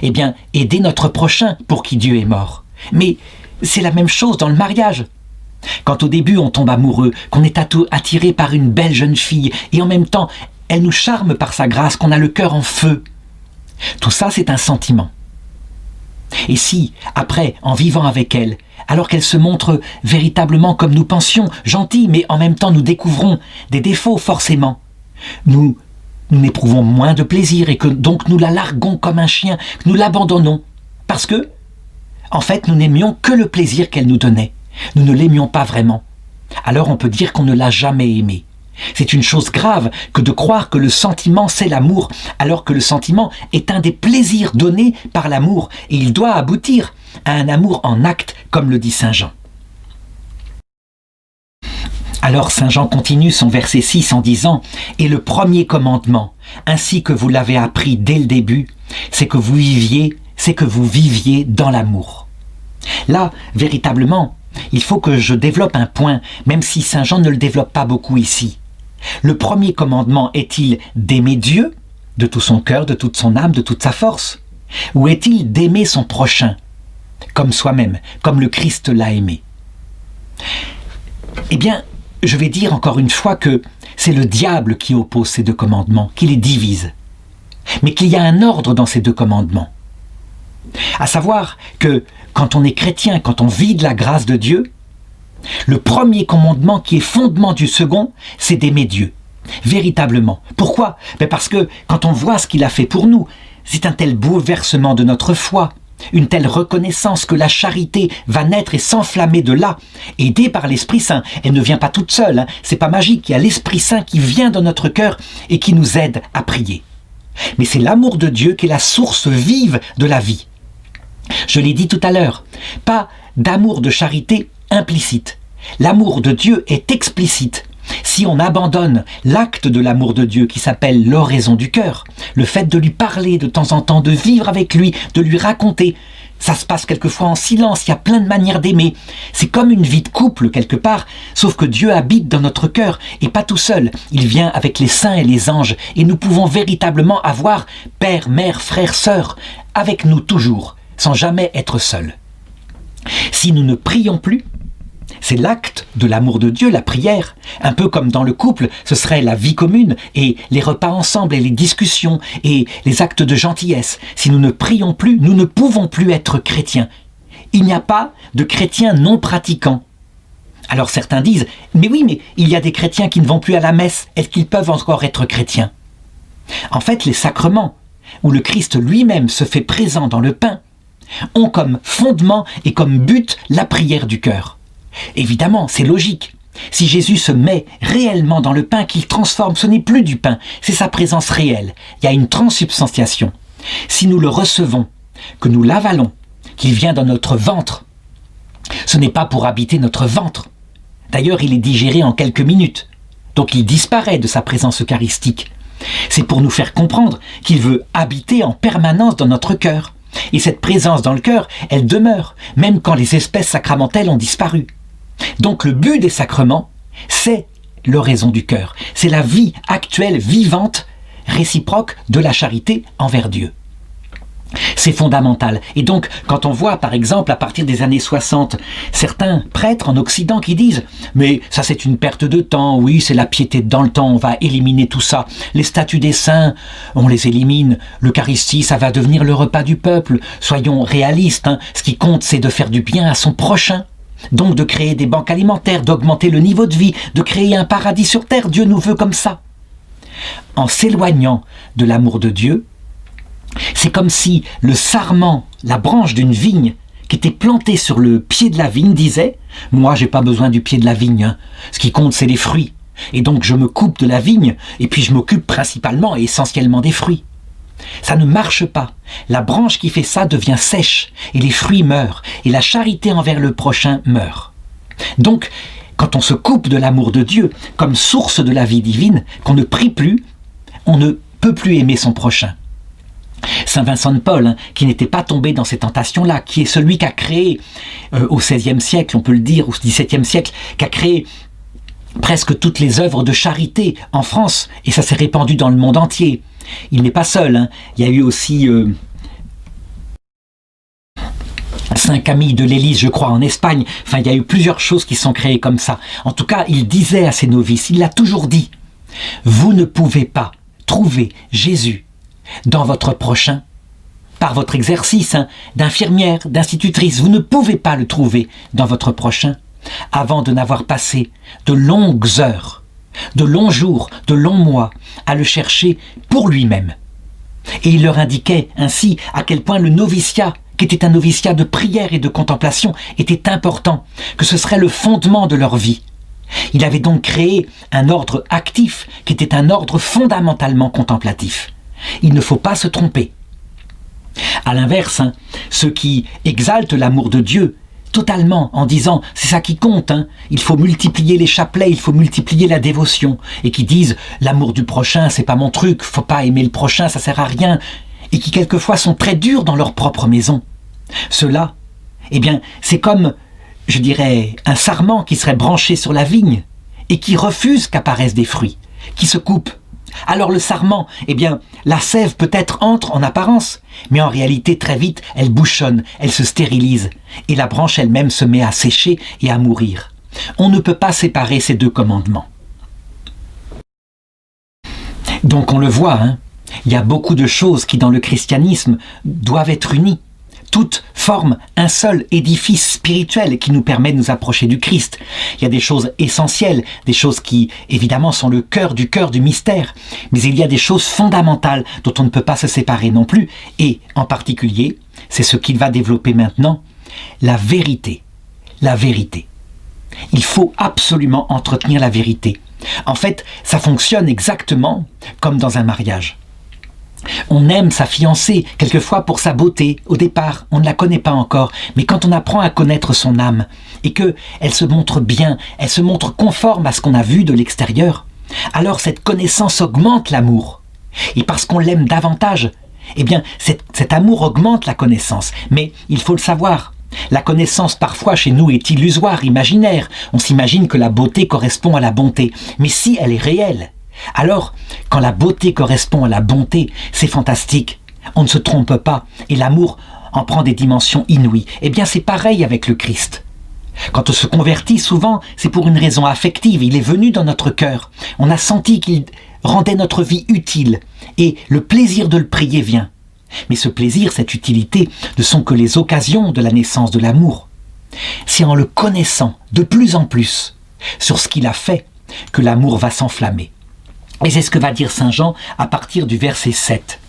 Eh bien, aider notre prochain pour qui Dieu est mort. Mais c'est la même chose dans le mariage. Quand au début on tombe amoureux, qu'on est attiré par une belle jeune fille, et en même temps elle nous charme par sa grâce, qu'on a le cœur en feu. Tout ça, c'est un sentiment. Et si, après, en vivant avec elle, alors qu'elle se montre véritablement comme nous pensions, gentille, mais en même temps nous découvrons des défauts forcément, nous n'éprouvons moins de plaisir et que donc nous la larguons comme un chien, que nous l'abandonnons. Parce que, en fait, nous n'aimions que le plaisir qu'elle nous donnait. Nous ne l'aimions pas vraiment. Alors on peut dire qu'on ne l'a jamais aimée. C'est une chose grave que de croire que le sentiment c'est l'amour, alors que le sentiment est un des plaisirs donnés par l'amour, et il doit aboutir à un amour en acte, comme le dit Saint Jean. Alors Saint Jean continue son verset 6 en disant « Et le premier commandement, ainsi que vous l'avez appris dès le début, c'est que vous viviez dans l'amour. » Là, véritablement, il faut que je développe un point, même si Saint Jean ne le développe pas beaucoup ici. Le premier commandement est-il d'aimer Dieu, de tout son cœur, de toute son âme, de toute sa force? Ou est-il d'aimer son prochain, comme soi-même, comme le Christ l'a aimé? Eh bien, je vais dire encore une fois que c'est le diable qui oppose ces deux commandements, qui les divise. Mais qu'il y a un ordre dans ces deux commandements. À savoir que quand on est chrétien, quand on vit de la grâce de Dieu, le premier commandement qui est fondement du second, c'est d'aimer Dieu, véritablement. Pourquoi? Parce que quand on voit ce qu'il a fait pour nous, c'est un tel bouleversement de notre foi, une telle reconnaissance que la charité va naître et s'enflammer de là, aidée par l'Esprit Saint. Elle ne vient pas toute seule, c'est pas magique, il y a l'Esprit Saint qui vient dans notre cœur et qui nous aide à prier. Mais c'est l'amour de Dieu qui est la source vive de la vie. Je l'ai dit tout à l'heure, pas d'amour de charité implicite. L'amour de Dieu est explicite. Si on abandonne l'acte de l'amour de Dieu qui s'appelle l'oraison du cœur, le fait de lui parler de temps en temps, de vivre avec lui, de lui raconter, ça se passe quelquefois en silence, il y a plein de manières d'aimer. C'est comme une vie de couple quelque part, sauf que Dieu habite dans notre cœur et pas tout seul. Il vient avec les saints et les anges et nous pouvons véritablement avoir père, mère, frère, sœur avec nous toujours, sans jamais être seuls. Si nous ne prions plus, c'est l'acte de l'amour de Dieu, la prière. Un peu comme dans le couple, ce serait la vie commune et les repas ensemble et les discussions et les actes de gentillesse. Si nous ne prions plus, nous ne pouvons plus être chrétiens. Il n'y a pas de chrétiens non pratiquants. Alors certains disent, mais oui, mais il y a des chrétiens qui ne vont plus à la messe. Est-ce qu'ils peuvent encore être chrétiens? En fait, les sacrements, où le Christ lui-même se fait présent dans le pain, ont comme fondement et comme but la prière du cœur. Évidemment, c'est logique. Si Jésus se met réellement dans le pain qu'il transforme, ce n'est plus du pain, c'est sa présence réelle. Il y a une transsubstantiation. Si nous le recevons, que nous l'avalons, qu'il vient dans notre ventre, ce n'est pas pour habiter notre ventre. D'ailleurs, il est digéré en quelques minutes. Donc il disparaît de sa présence eucharistique. C'est pour nous faire comprendre qu'il veut habiter en permanence dans notre cœur. Et cette présence dans le cœur, elle demeure, même quand les espèces sacramentelles ont disparu. Donc le but des sacrements, c'est l'oraison du cœur. C'est la vie actuelle, vivante, réciproque de la charité envers Dieu. C'est fondamental. Et donc, quand on voit, par exemple, à partir des années 60, certains prêtres en Occident qui disent « Mais ça, c'est une perte de temps. Oui, c'est la piété dans le temps. On va éliminer tout ça. Les statues des saints, on les élimine. L'Eucharistie, ça va devenir le repas du peuple. Soyons réalistes. Ce qui compte, c'est de faire du bien à son prochain. » donc de créer des banques alimentaires, d'augmenter le niveau de vie, de créer un paradis sur terre. Dieu nous veut comme ça. En s'éloignant de l'amour de Dieu, c'est comme si le sarment, la branche d'une vigne qui était plantée sur le pied de la vigne disait « Moi, j'ai pas besoin du pied de la vigne, hein. Ce qui compte, c'est les fruits. Et donc, je me coupe de la vigne et puis je m'occupe principalement et essentiellement des fruits. » Ça ne marche pas. La branche qui fait ça devient sèche et les fruits meurent et la charité envers le prochain meurt. Donc, quand on se coupe de l'amour de Dieu comme source de la vie divine, qu'on ne prie plus, on ne peut plus aimer son prochain. Saint Vincent de Paul, qui n'était pas tombé dans ces tentations-là, qui est celui qui a créé au XVIe siècle, on peut le dire, au XVIIe siècle, qui a créé presque toutes les œuvres de charité en France, et ça s'est répandu dans le monde entier. Il n'est pas seul, il y a eu aussi Saint Camille de l'Élise, je crois, en Espagne. Enfin, il y a eu plusieurs choses qui sont créées comme ça. En tout cas, il disait à ses novices, il l'a toujours dit, « Vous ne pouvez pas trouver Jésus dans votre prochain, par votre exercice d'infirmière, d'institutrice. Vous ne pouvez pas le trouver dans votre prochain avant de n'avoir passé de longues heures, de longs jours, de longs mois à le chercher pour lui-même. » Et il leur indiquait ainsi à quel point le noviciat, qui était un noviciat de prière et de contemplation, était important, que ce serait le fondement de leur vie. Il avait donc créé un ordre actif qui était un ordre fondamentalement contemplatif. Il ne faut pas se tromper. À l'inverse, ceux qui exaltent l'amour de Dieu totalement en disant c'est ça qui compte, il faut multiplier les chapelets, il faut multiplier la dévotion, et qui disent l'amour du prochain c'est pas mon truc, faut pas aimer le prochain, ça sert à rien, et qui quelquefois sont très durs dans leur propre maison. Ceux-là, eh bien c'est comme, je dirais, un sarment qui serait branché sur la vigne et qui refuse qu'apparaissent des fruits, qui se coupe. Alors le sarment, eh bien, la sève peut-être entre en apparence, mais en réalité très vite, elle bouchonne, elle se stérilise, et la branche elle-même se met à sécher et à mourir. On ne peut pas séparer ces deux commandements. Donc on le voit, il y a beaucoup de choses qui dans le christianisme doivent être unies. Toutes forment un seul édifice spirituel qui nous permet de nous approcher du Christ. Il y a des choses essentielles, des choses qui, évidemment, sont le cœur du mystère. Mais il y a des choses fondamentales dont on ne peut pas se séparer non plus. Et, en particulier, c'est ce qu'il va développer maintenant, la vérité. La vérité. Il faut absolument entretenir la vérité. En fait, ça fonctionne exactement comme dans un mariage. On aime sa fiancée, quelquefois pour sa beauté. Au départ, on ne la connaît pas encore, mais quand on apprend à connaître son âme, et qu'elle se montre bien, elle se montre conforme à ce qu'on a vu de l'extérieur, alors cette connaissance augmente l'amour. Et parce qu'on l'aime davantage, eh bien, cet amour augmente la connaissance. Mais il faut le savoir, la connaissance parfois chez nous est illusoire, imaginaire. On s'imagine que la beauté correspond à la bonté. Mais si elle est réelle, alors, quand la beauté correspond à la bonté, c'est fantastique. On ne se trompe pas et l'amour en prend des dimensions inouïes. Eh bien, c'est pareil avec le Christ. Quand on se convertit, souvent, c'est pour une raison affective. Il est venu dans notre cœur. On a senti qu'il rendait notre vie utile et le plaisir de le prier vient. Mais ce plaisir, cette utilité, ne sont que les occasions de la naissance de l'amour. C'est en le connaissant de plus en plus sur ce qu'il a fait que l'amour va s'enflammer. Et c'est ce que va dire Saint Jean à partir du verset 7.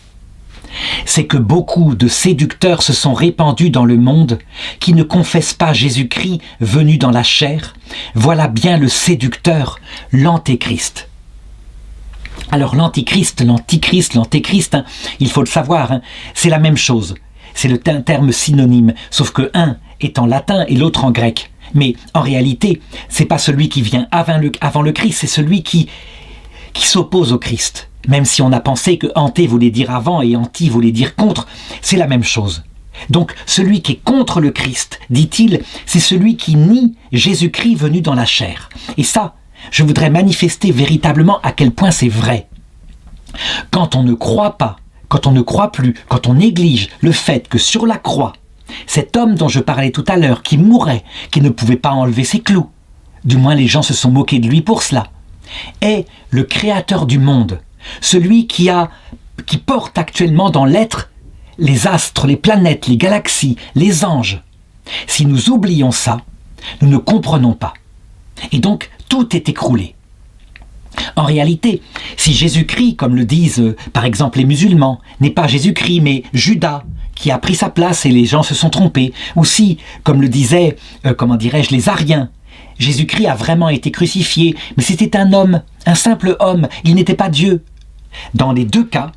C'est que beaucoup de séducteurs se sont répandus dans le monde qui ne confessent pas Jésus-Christ venu dans la chair. Voilà bien le séducteur, l'antéchrist. Alors l'antéchrist, il faut le savoir, c'est la même chose. C'est un terme synonyme, sauf que un est en latin et l'autre en grec. Mais en réalité, c'est pas celui qui vient avant le Christ, c'est celui qui s'oppose au Christ. Même si on a pensé que anté voulait dire avant et anti voulait dire contre, c'est la même chose. Donc celui qui est contre le Christ, dit-il, c'est celui qui nie Jésus-Christ venu dans la chair. Et ça, je voudrais manifester véritablement à quel point c'est vrai. Quand on ne croit pas, quand on ne croit plus, quand on néglige le fait que sur la croix, cet homme dont je parlais tout à l'heure, qui mourait, qui ne pouvait pas enlever ses clous, du moins les gens se sont moqués de lui pour cela, est le créateur du monde, celui qui porte actuellement dans l'être les astres, les planètes, les galaxies, les anges. Si nous oublions ça, Nous ne comprenons pas. Et donc, tout est écroulé. En réalité, si Jésus-Christ, comme le disent par exemple les musulmans, n'est pas Jésus-Christ mais Judas, qui a pris sa place et les gens se sont trompés, ou si, comme le disaient, les Ariens, Jésus-Christ a vraiment été crucifié, mais c'était un homme, un simple homme, il n'était pas Dieu. Dans les deux cas,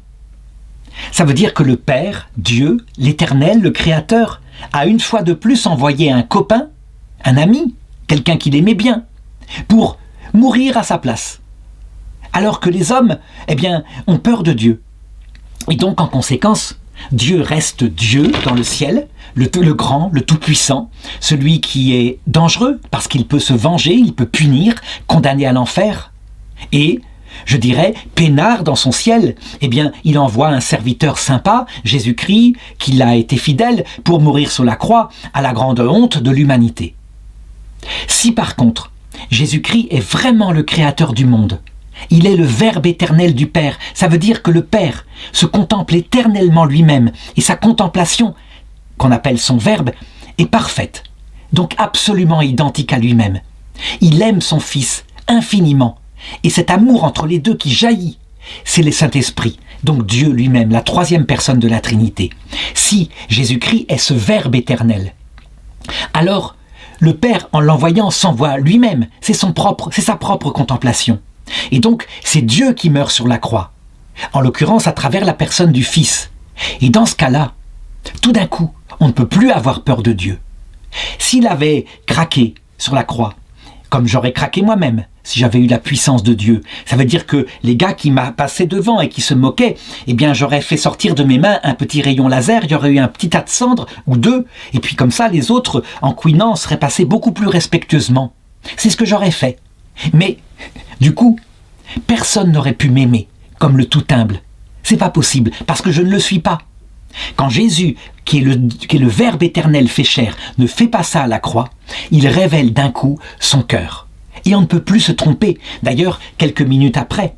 ça veut dire que le Père, Dieu, l'Éternel, le Créateur, a une fois de plus envoyé un copain, un ami, quelqu'un qu'il aimait bien, pour mourir à sa place. Alors que les hommes, ont peur de Dieu. Et donc, en conséquence, Dieu reste Dieu dans le ciel, le grand, le tout-puissant, celui qui est dangereux parce qu'il peut se venger, il peut punir, condamner à l'enfer. Et, je dirais, peinard dans son ciel, il envoie un serviteur sympa, Jésus-Christ, qui a été fidèle pour mourir sur la croix à la grande honte de l'humanité. Si par contre, Jésus-Christ est vraiment le créateur du monde, il est le Verbe éternel du Père. Ça veut dire que le Père se contemple éternellement lui-même et sa contemplation, qu'on appelle son Verbe, est parfaite, donc absolument identique à lui-même. Il aime son Fils infiniment et cet amour entre les deux qui jaillit, c'est le Saint-Esprit, donc Dieu lui-même, la troisième personne de la Trinité. Si Jésus-Christ est ce Verbe éternel, alors le Père, en l'envoyant, s'envoie lui-même, c'est sa propre contemplation. Et donc, c'est Dieu qui meurt sur la croix, en l'occurrence à travers la personne du Fils. Et dans ce cas-là, tout d'un coup, on ne peut plus avoir peur de Dieu. S'il avait craqué sur la croix, comme j'aurais craqué moi-même, si j'avais eu la puissance de Dieu, ça veut dire que les gars qui m'a passé devant et qui se moquaient, j'aurais fait sortir de mes mains un petit rayon laser, il y aurait eu un petit tas de cendres, ou deux, et puis comme ça, les autres, en couinant, seraient passés beaucoup plus respectueusement. C'est ce que j'aurais fait. Mais, du coup, personne n'aurait pu m'aimer comme le tout humble. C'est pas possible, parce que je ne le suis pas. Quand Jésus, qui est le Verbe éternel fait chair, ne fait pas ça à la croix, il révèle d'un coup son cœur. Et on ne peut plus se tromper. D'ailleurs, quelques minutes après,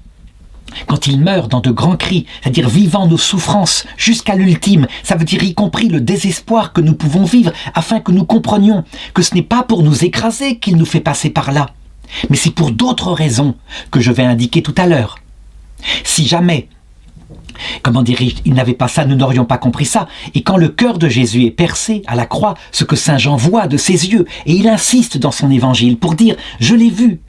quand il meurt dans de grands cris, c'est-à-dire vivant nos souffrances jusqu'à l'ultime, ça veut dire y compris le désespoir que nous pouvons vivre, afin que nous comprenions que ce n'est pas pour nous écraser qu'il nous fait passer par là, mais c'est pour d'autres raisons que je vais indiquer tout à l'heure. Si jamais, il n'avait pas ça, nous n'aurions pas compris ça. Et quand le cœur de Jésus est percé à la croix, ce que saint Jean voit de ses yeux, et il insiste dans son évangile pour dire « je l'ai vu »,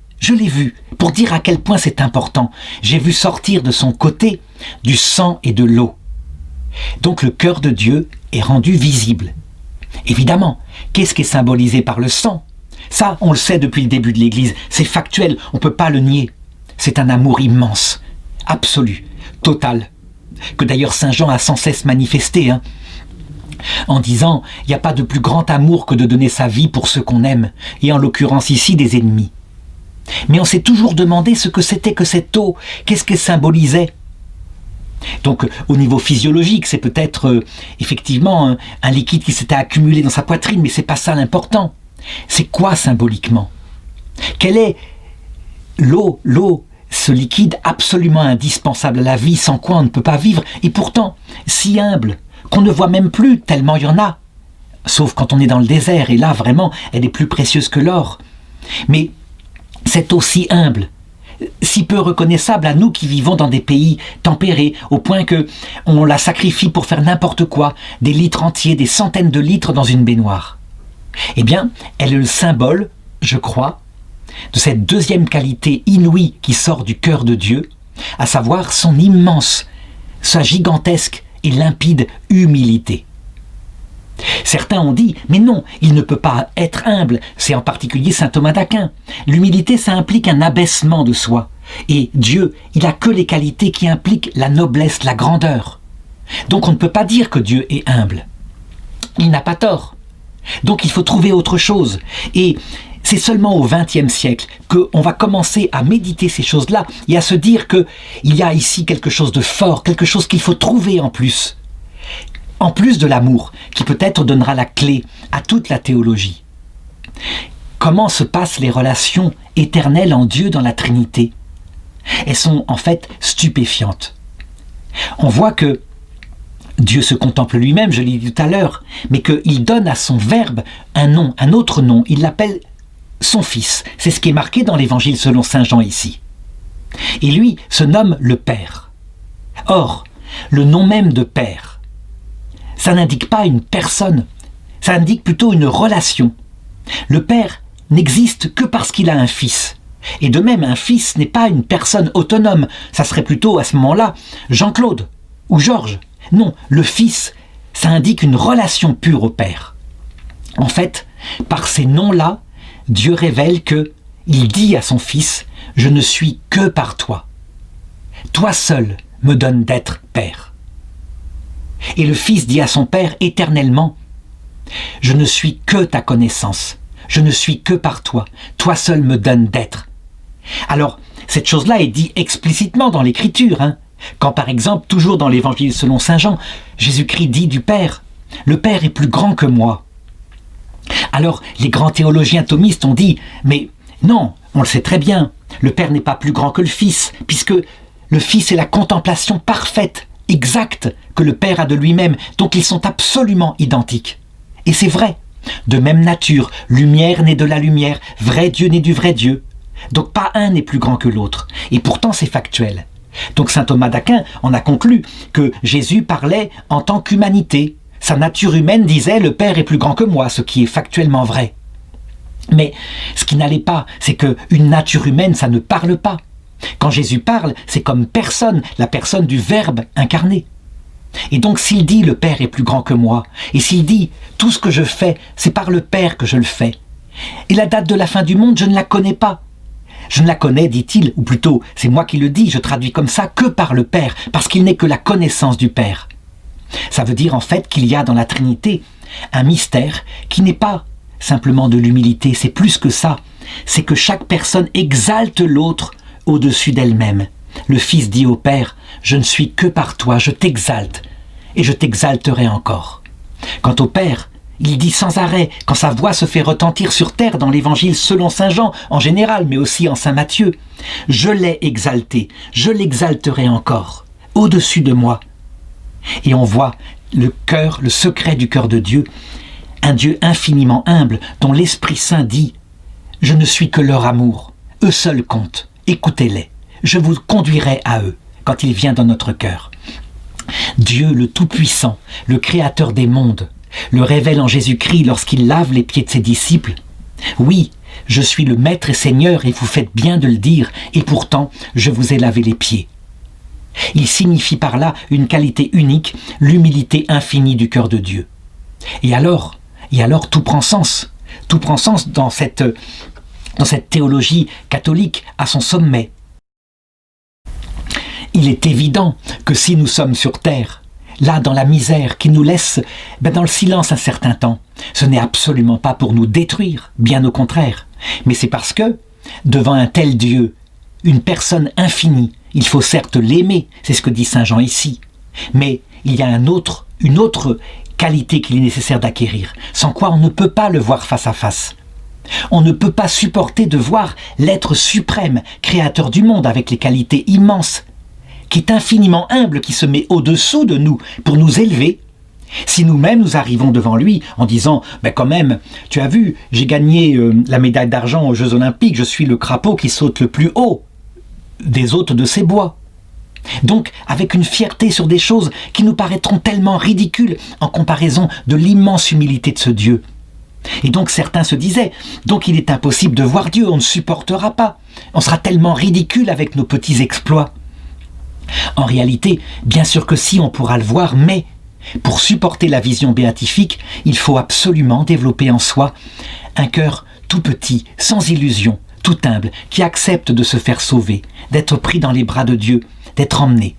pour dire à quel point c'est important. J'ai vu sortir de son côté du sang et de l'eau. Donc le cœur de Dieu est rendu visible. Évidemment, qu'est-ce qui est symbolisé par le sang ? Ça, on le sait depuis le début de l'Église, c'est factuel, on ne peut pas le nier. C'est un amour immense, absolu, total, que d'ailleurs saint Jean a sans cesse manifesté, en disant « il n'y a pas de plus grand amour que de donner sa vie pour ceux qu'on aime, et en l'occurrence ici des ennemis ». Mais on s'est toujours demandé ce que c'était que cette eau, qu'est-ce qu'elle symbolisait. Donc au niveau physiologique, c'est peut-être effectivement un liquide qui s'était accumulé dans sa poitrine, mais c'est pas ça l'important. C'est quoi symboliquement ? Quelle est l'eau, ce liquide absolument indispensable à la vie, sans quoi on ne peut pas vivre, et pourtant si humble qu'on ne voit même plus tellement il y en a, sauf quand on est dans le désert, et là vraiment elle est plus précieuse que l'or. Mais cette eau si humble, si peu reconnaissable à nous qui vivons dans des pays tempérés, au point que on la sacrifie pour faire n'importe quoi, des litres entiers, des centaines de litres dans une baignoire. Elle est le symbole, je crois, de cette deuxième qualité inouïe qui sort du cœur de Dieu, à savoir son immense, sa gigantesque et limpide humilité. Certains ont dit, mais non, il ne peut pas être humble, c'est en particulier saint Thomas d'Aquin. L'humilité, ça implique un abaissement de soi. Et Dieu, il n'a que les qualités qui impliquent la noblesse, la grandeur. Donc on ne peut pas dire que Dieu est humble. Il n'a pas tort. Donc il faut trouver autre chose. Et c'est seulement au XXe siècle qu'on va commencer à méditer ces choses-là et à se dire qu'il y a ici quelque chose de fort, quelque chose qu'il faut trouver en plus de l'amour, qui peut-être donnera la clé à toute la théologie. Comment se passent les relations éternelles en Dieu dans la Trinité ? Elles sont en fait stupéfiantes. On voit que Dieu se contemple lui-même, je l'ai dit tout à l'heure, mais qu'il donne à son Verbe un nom, un autre nom. Il l'appelle son Fils. C'est ce qui est marqué dans l'Évangile selon saint Jean ici. Et lui se nomme le Père. Or, le nom même de Père, ça n'indique pas une personne, ça indique plutôt une relation. Le Père n'existe que parce qu'il a un Fils. Et de même, un Fils n'est pas une personne autonome. Ça serait plutôt à ce moment-là Jean-Claude ou Georges. Non, le Fils, ça indique une relation pure au Père. En fait, par ces noms-là, Dieu révèle qu'il dit à son Fils « Je ne suis que par toi. Toi seul me donnes d'être Père. » Et le Fils dit à son Père éternellement « Je ne suis que ta connaissance. Je ne suis que par toi. Toi seul me donnes d'être. » Alors, cette chose-là est dit explicitement dans l'Écriture, Quand par exemple, toujours dans l'Évangile selon saint Jean, Jésus-Christ dit du Père « Le Père est plus grand que moi. » Alors, les grands théologiens thomistes ont dit « Mais non, on le sait très bien, le Père n'est pas plus grand que le Fils, puisque le Fils est la contemplation parfaite, exacte, que le Père a de lui-même, donc ils sont absolument identiques. » Et c'est vrai, de même nature, lumière naît de la lumière, vrai Dieu naît du vrai Dieu. Donc pas un n'est plus grand que l'autre, et pourtant c'est factuel. Donc saint Thomas d'Aquin en a conclu que Jésus parlait en tant qu'humanité. Sa nature humaine disait « le Père est plus grand que moi », ce qui est factuellement vrai. Mais ce qui n'allait pas, c'est qu'une nature humaine, ça ne parle pas. Quand Jésus parle, c'est comme personne, la personne du Verbe incarné. Et donc s'il dit « le Père est plus grand que moi », et s'il dit « tout ce que je fais, c'est par le Père que je le fais », et la date de la fin du monde, je ne la connais pas. Je ne la connais, dit-il, ou plutôt, c'est moi qui le dis, je traduis comme ça, que par le Père, parce qu'il n'est que la connaissance du Père. Ça veut dire en fait qu'il y a dans la Trinité un mystère qui n'est pas simplement de l'humilité, c'est plus que ça. C'est que chaque personne exalte l'autre au-dessus d'elle-même. Le Fils dit au Père « Je ne suis que par toi, je t'exalte, et je t'exalterai encore. » Quant au Père, il dit sans arrêt, quand sa voix se fait retentir sur terre dans l'Évangile selon saint Jean en général, mais aussi en saint Matthieu, « Je l'ai exalté, je l'exalterai encore, au-dessus de moi. » Et on voit le cœur, le secret du cœur de Dieu, un Dieu infiniment humble dont l'Esprit Saint dit « Je ne suis que leur amour, eux seuls comptent, écoutez-les, je vous conduirai à eux quand il vient dans notre cœur. » Dieu le Tout-Puissant, le Créateur des mondes, le révèle en Jésus-Christ lorsqu'il lave les pieds de ses disciples. « Oui, je suis le Maître et Seigneur et vous faites bien de le dire, et pourtant je vous ai lavé les pieds. » Il signifie par là une qualité unique, l'humilité infinie du cœur de Dieu. Et alors tout prend sens. Tout prend sens dans cette théologie catholique à son sommet. Il est évident que si nous sommes sur terre, là dans la misère qui nous laisse dans le silence un certain temps, ce n'est absolument pas pour nous détruire, bien au contraire, mais c'est parce que, devant un tel Dieu, une personne infinie, il faut certes l'aimer, c'est ce que dit saint Jean ici, mais il y a une autre qualité qu'il est nécessaire d'acquérir, sans quoi on ne peut pas le voir face à face. On ne peut pas supporter de voir l'être suprême, créateur du monde, avec les qualités immenses, qui est infiniment humble, qui se met au-dessous de nous pour nous élever. Si nous-mêmes nous arrivons devant lui en disant « quand même, tu as vu, j'ai gagné la médaille d'argent aux Jeux Olympiques, je suis le crapaud qui saute le plus haut des hôtes de ces bois. » Donc, avec une fierté sur des choses qui nous paraîtront tellement ridicules en comparaison de l'immense humilité de ce Dieu. Et donc certains se disaient, donc il est impossible de voir Dieu, on ne supportera pas. On sera tellement ridicule avec nos petits exploits. En réalité, bien sûr que si, on pourra le voir, mais pour supporter la vision béatifique, il faut absolument développer en soi un cœur tout petit, sans illusion, tout humble, qui accepte de se faire sauver, d'être pris dans les bras de Dieu, d'être emmené.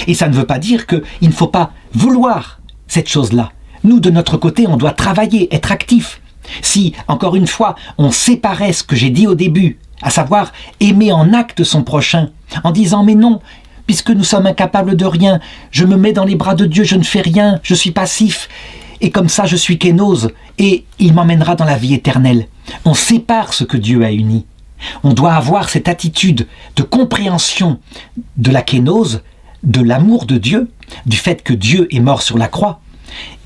Et ça ne veut pas dire qu'il ne faut pas vouloir cette chose-là. Nous, de notre côté, on doit travailler, être actifs. Si, encore une fois, on séparait ce que j'ai dit au début, à savoir aimer en acte son prochain, en disant « mais non, puisque nous sommes incapables de rien, je me mets dans les bras de Dieu, je ne fais rien, je suis passif, et comme ça je suis kénose, et il m'emmènera dans la vie éternelle. » On sépare ce que Dieu a uni. On doit avoir cette attitude de compréhension de la kénose, de l'amour de Dieu, du fait que Dieu est mort sur la croix,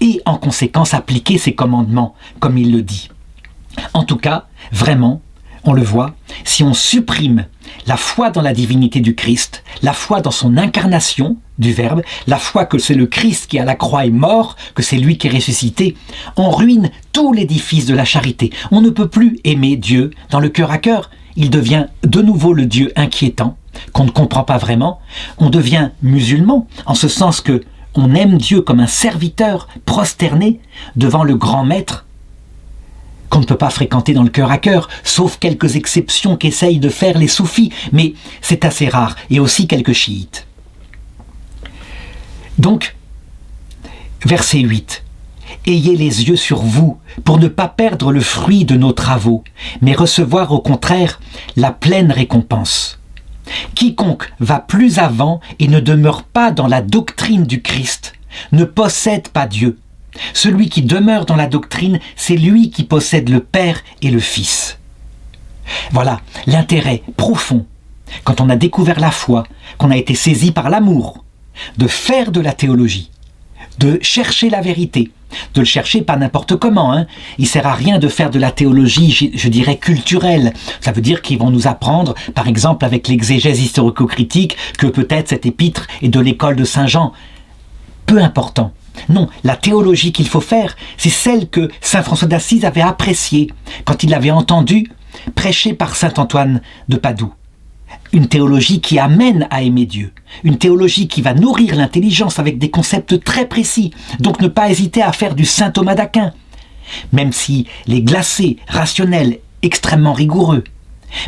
et en conséquence appliquer ses commandements, comme il le dit. En tout cas, vraiment, on le voit, si on supprime la foi dans la divinité du Christ, la foi dans son incarnation du Verbe, la foi que c'est le Christ qui à la croix est mort, que c'est lui qui est ressuscité, on ruine tout l'édifice de la charité. On ne peut plus aimer Dieu dans le cœur à cœur. Il devient de nouveau le Dieu inquiétant, qu'on ne comprend pas vraiment. On devient musulman, en ce sens que on aime Dieu comme un serviteur prosterné devant le grand maître, qu'on ne peut pas fréquenter dans le cœur à cœur, sauf quelques exceptions qu'essayent de faire les soufis, mais c'est assez rare, et aussi quelques chiites. Donc, verset 8. « Ayez les yeux sur vous, pour ne pas perdre le fruit de nos travaux, mais recevoir au contraire la pleine récompense. Quiconque va plus avant et ne demeure pas dans la doctrine du Christ, ne possède pas Dieu. Celui qui demeure dans la doctrine, c'est lui qui possède le Père et le Fils. » Voilà l'intérêt profond, quand on a découvert la foi, qu'on a été saisi par l'amour, de faire de la théologie, de chercher la vérité, de le chercher pas n'importe comment. Il ne sert à rien de faire de la théologie, je dirais, culturelle. Ça veut dire qu'ils vont nous apprendre, par exemple avec l'exégèse historico-critique, que peut-être cet épître est de l'école de Saint Jean. Peu important. Non, la théologie qu'il faut faire, c'est celle que saint François d'Assise avait appréciée quand il l'avait entendue prêcher par saint Antoine de Padoue. Une théologie qui amène à aimer Dieu. Une théologie qui va nourrir l'intelligence avec des concepts très précis. Donc ne pas hésiter à faire du saint Thomas d'Aquin. Même si les glacés, rationnels, extrêmement rigoureux.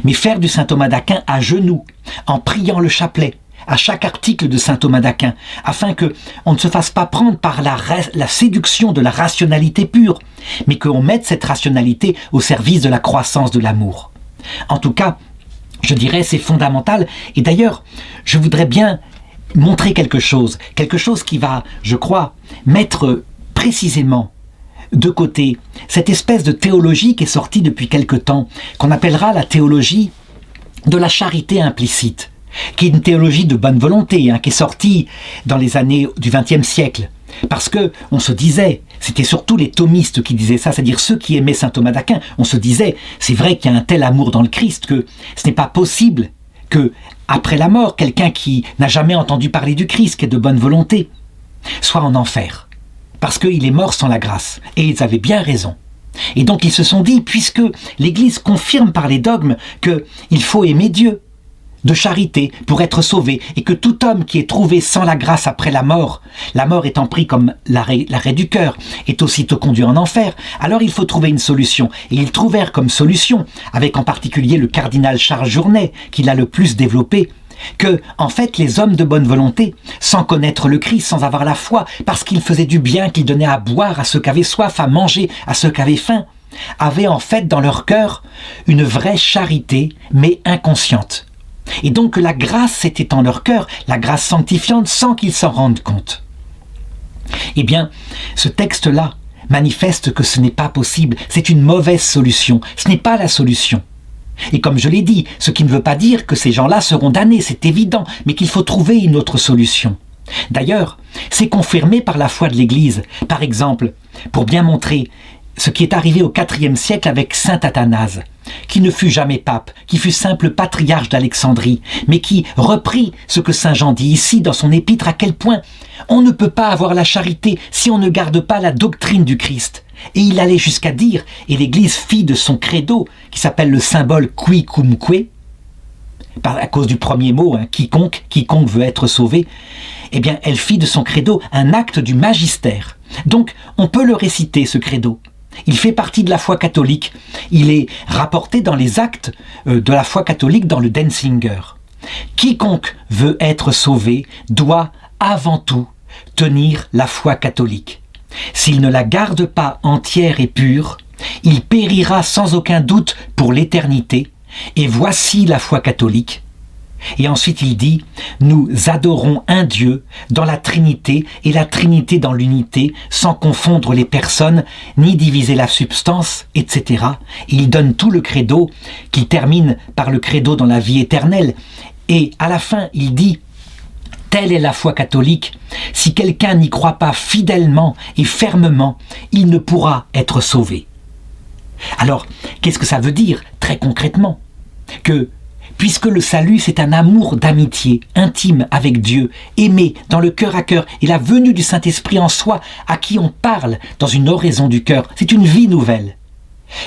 Mais faire du saint Thomas d'Aquin à genoux, en priant le chapelet, à chaque article de saint Thomas d'Aquin, afin que on ne se fasse pas prendre par la séduction de la rationalité pure, mais qu'on mette cette rationalité au service de la croissance de l'amour. En tout cas, je dirais c'est fondamental. Et d'ailleurs, je voudrais bien montrer quelque chose qui va, je crois, mettre précisément de côté cette espèce de théologie qui est sortie depuis quelque temps, qu'on appellera la théologie de la charité implicite, qui est une théologie de bonne volonté, qui est sortie dans les années du XXe siècle. Parce que on se disait, c'était surtout les thomistes qui disaient ça, c'est-à-dire ceux qui aimaient saint Thomas d'Aquin, on se disait, c'est vrai qu'il y a un tel amour dans le Christ que ce n'est pas possible que, après la mort, quelqu'un qui n'a jamais entendu parler du Christ, qui est de bonne volonté, soit en enfer. Parce qu'il est mort sans la grâce. Et ils avaient bien raison. Et donc ils se sont dit, puisque l'Église confirme par les dogmes qu'il faut aimer Dieu, de charité pour être sauvé, et que tout homme qui est trouvé sans la grâce après la mort étant pris comme l'arrêt du cœur, est aussitôt conduit en enfer, alors il faut trouver une solution. Et ils trouvèrent comme solution, avec en particulier le cardinal Charles Journet, qui l'a le plus développé, que, en fait, les hommes de bonne volonté, sans connaître le Christ, sans avoir la foi, parce qu'ils faisaient du bien, qu'ils donnaient à boire à ceux qui avaient soif, à manger à ceux qui avaient faim, avaient en fait dans leur cœur une vraie charité, mais inconsciente. Et donc la grâce était en leur cœur, la grâce sanctifiante, sans qu'ils s'en rendent compte. Eh bien, ce texte-là manifeste que ce n'est pas possible, c'est une mauvaise solution, ce n'est pas la solution. Et comme je l'ai dit, ce qui ne veut pas dire que ces gens-là seront damnés, c'est évident, mais qu'il faut trouver une autre solution. D'ailleurs, c'est confirmé par la foi de l'Église. Par exemple, pour bien montrer ce qui est arrivé au IVe siècle avec saint Athanase, qui ne fut jamais pape, qui fut simple patriarche d'Alexandrie, mais qui reprit ce que saint Jean dit ici dans son épître, à quel point on ne peut pas avoir la charité si on ne garde pas la doctrine du Christ. Et il allait jusqu'à dire, et l'Église fit de son credo, qui s'appelle le symbole quicumque, à cause du premier mot, quiconque veut être sauvé, eh bien elle fit de son credo un acte du magistère. Donc on peut le réciter, ce credo. Il fait partie de la foi catholique. Il est rapporté dans les actes de la foi catholique dans le Denzinger. Quiconque veut être sauvé doit avant tout tenir la foi catholique. S'il ne la garde pas entière et pure, il périra sans aucun doute pour l'éternité. Et voici la foi catholique. Et ensuite il dit, nous adorons un Dieu dans la Trinité et la Trinité dans l'unité, sans confondre les personnes, ni diviser la substance, etc. Et il donne tout le credo, qu'il termine par le credo dans la vie éternelle. Et à la fin, il dit, Telle est la foi catholique. Si quelqu'un n'y croit pas fidèlement et fermement, il ne pourra être sauvé. Alors, qu'est-ce que ça veut dire, très concrètement? Que, puisque le salut, c'est un amour d'amitié intime avec Dieu, aimé dans le cœur à cœur, et la venue du Saint-Esprit en soi, à qui on parle dans une oraison du cœur, c'est une vie nouvelle.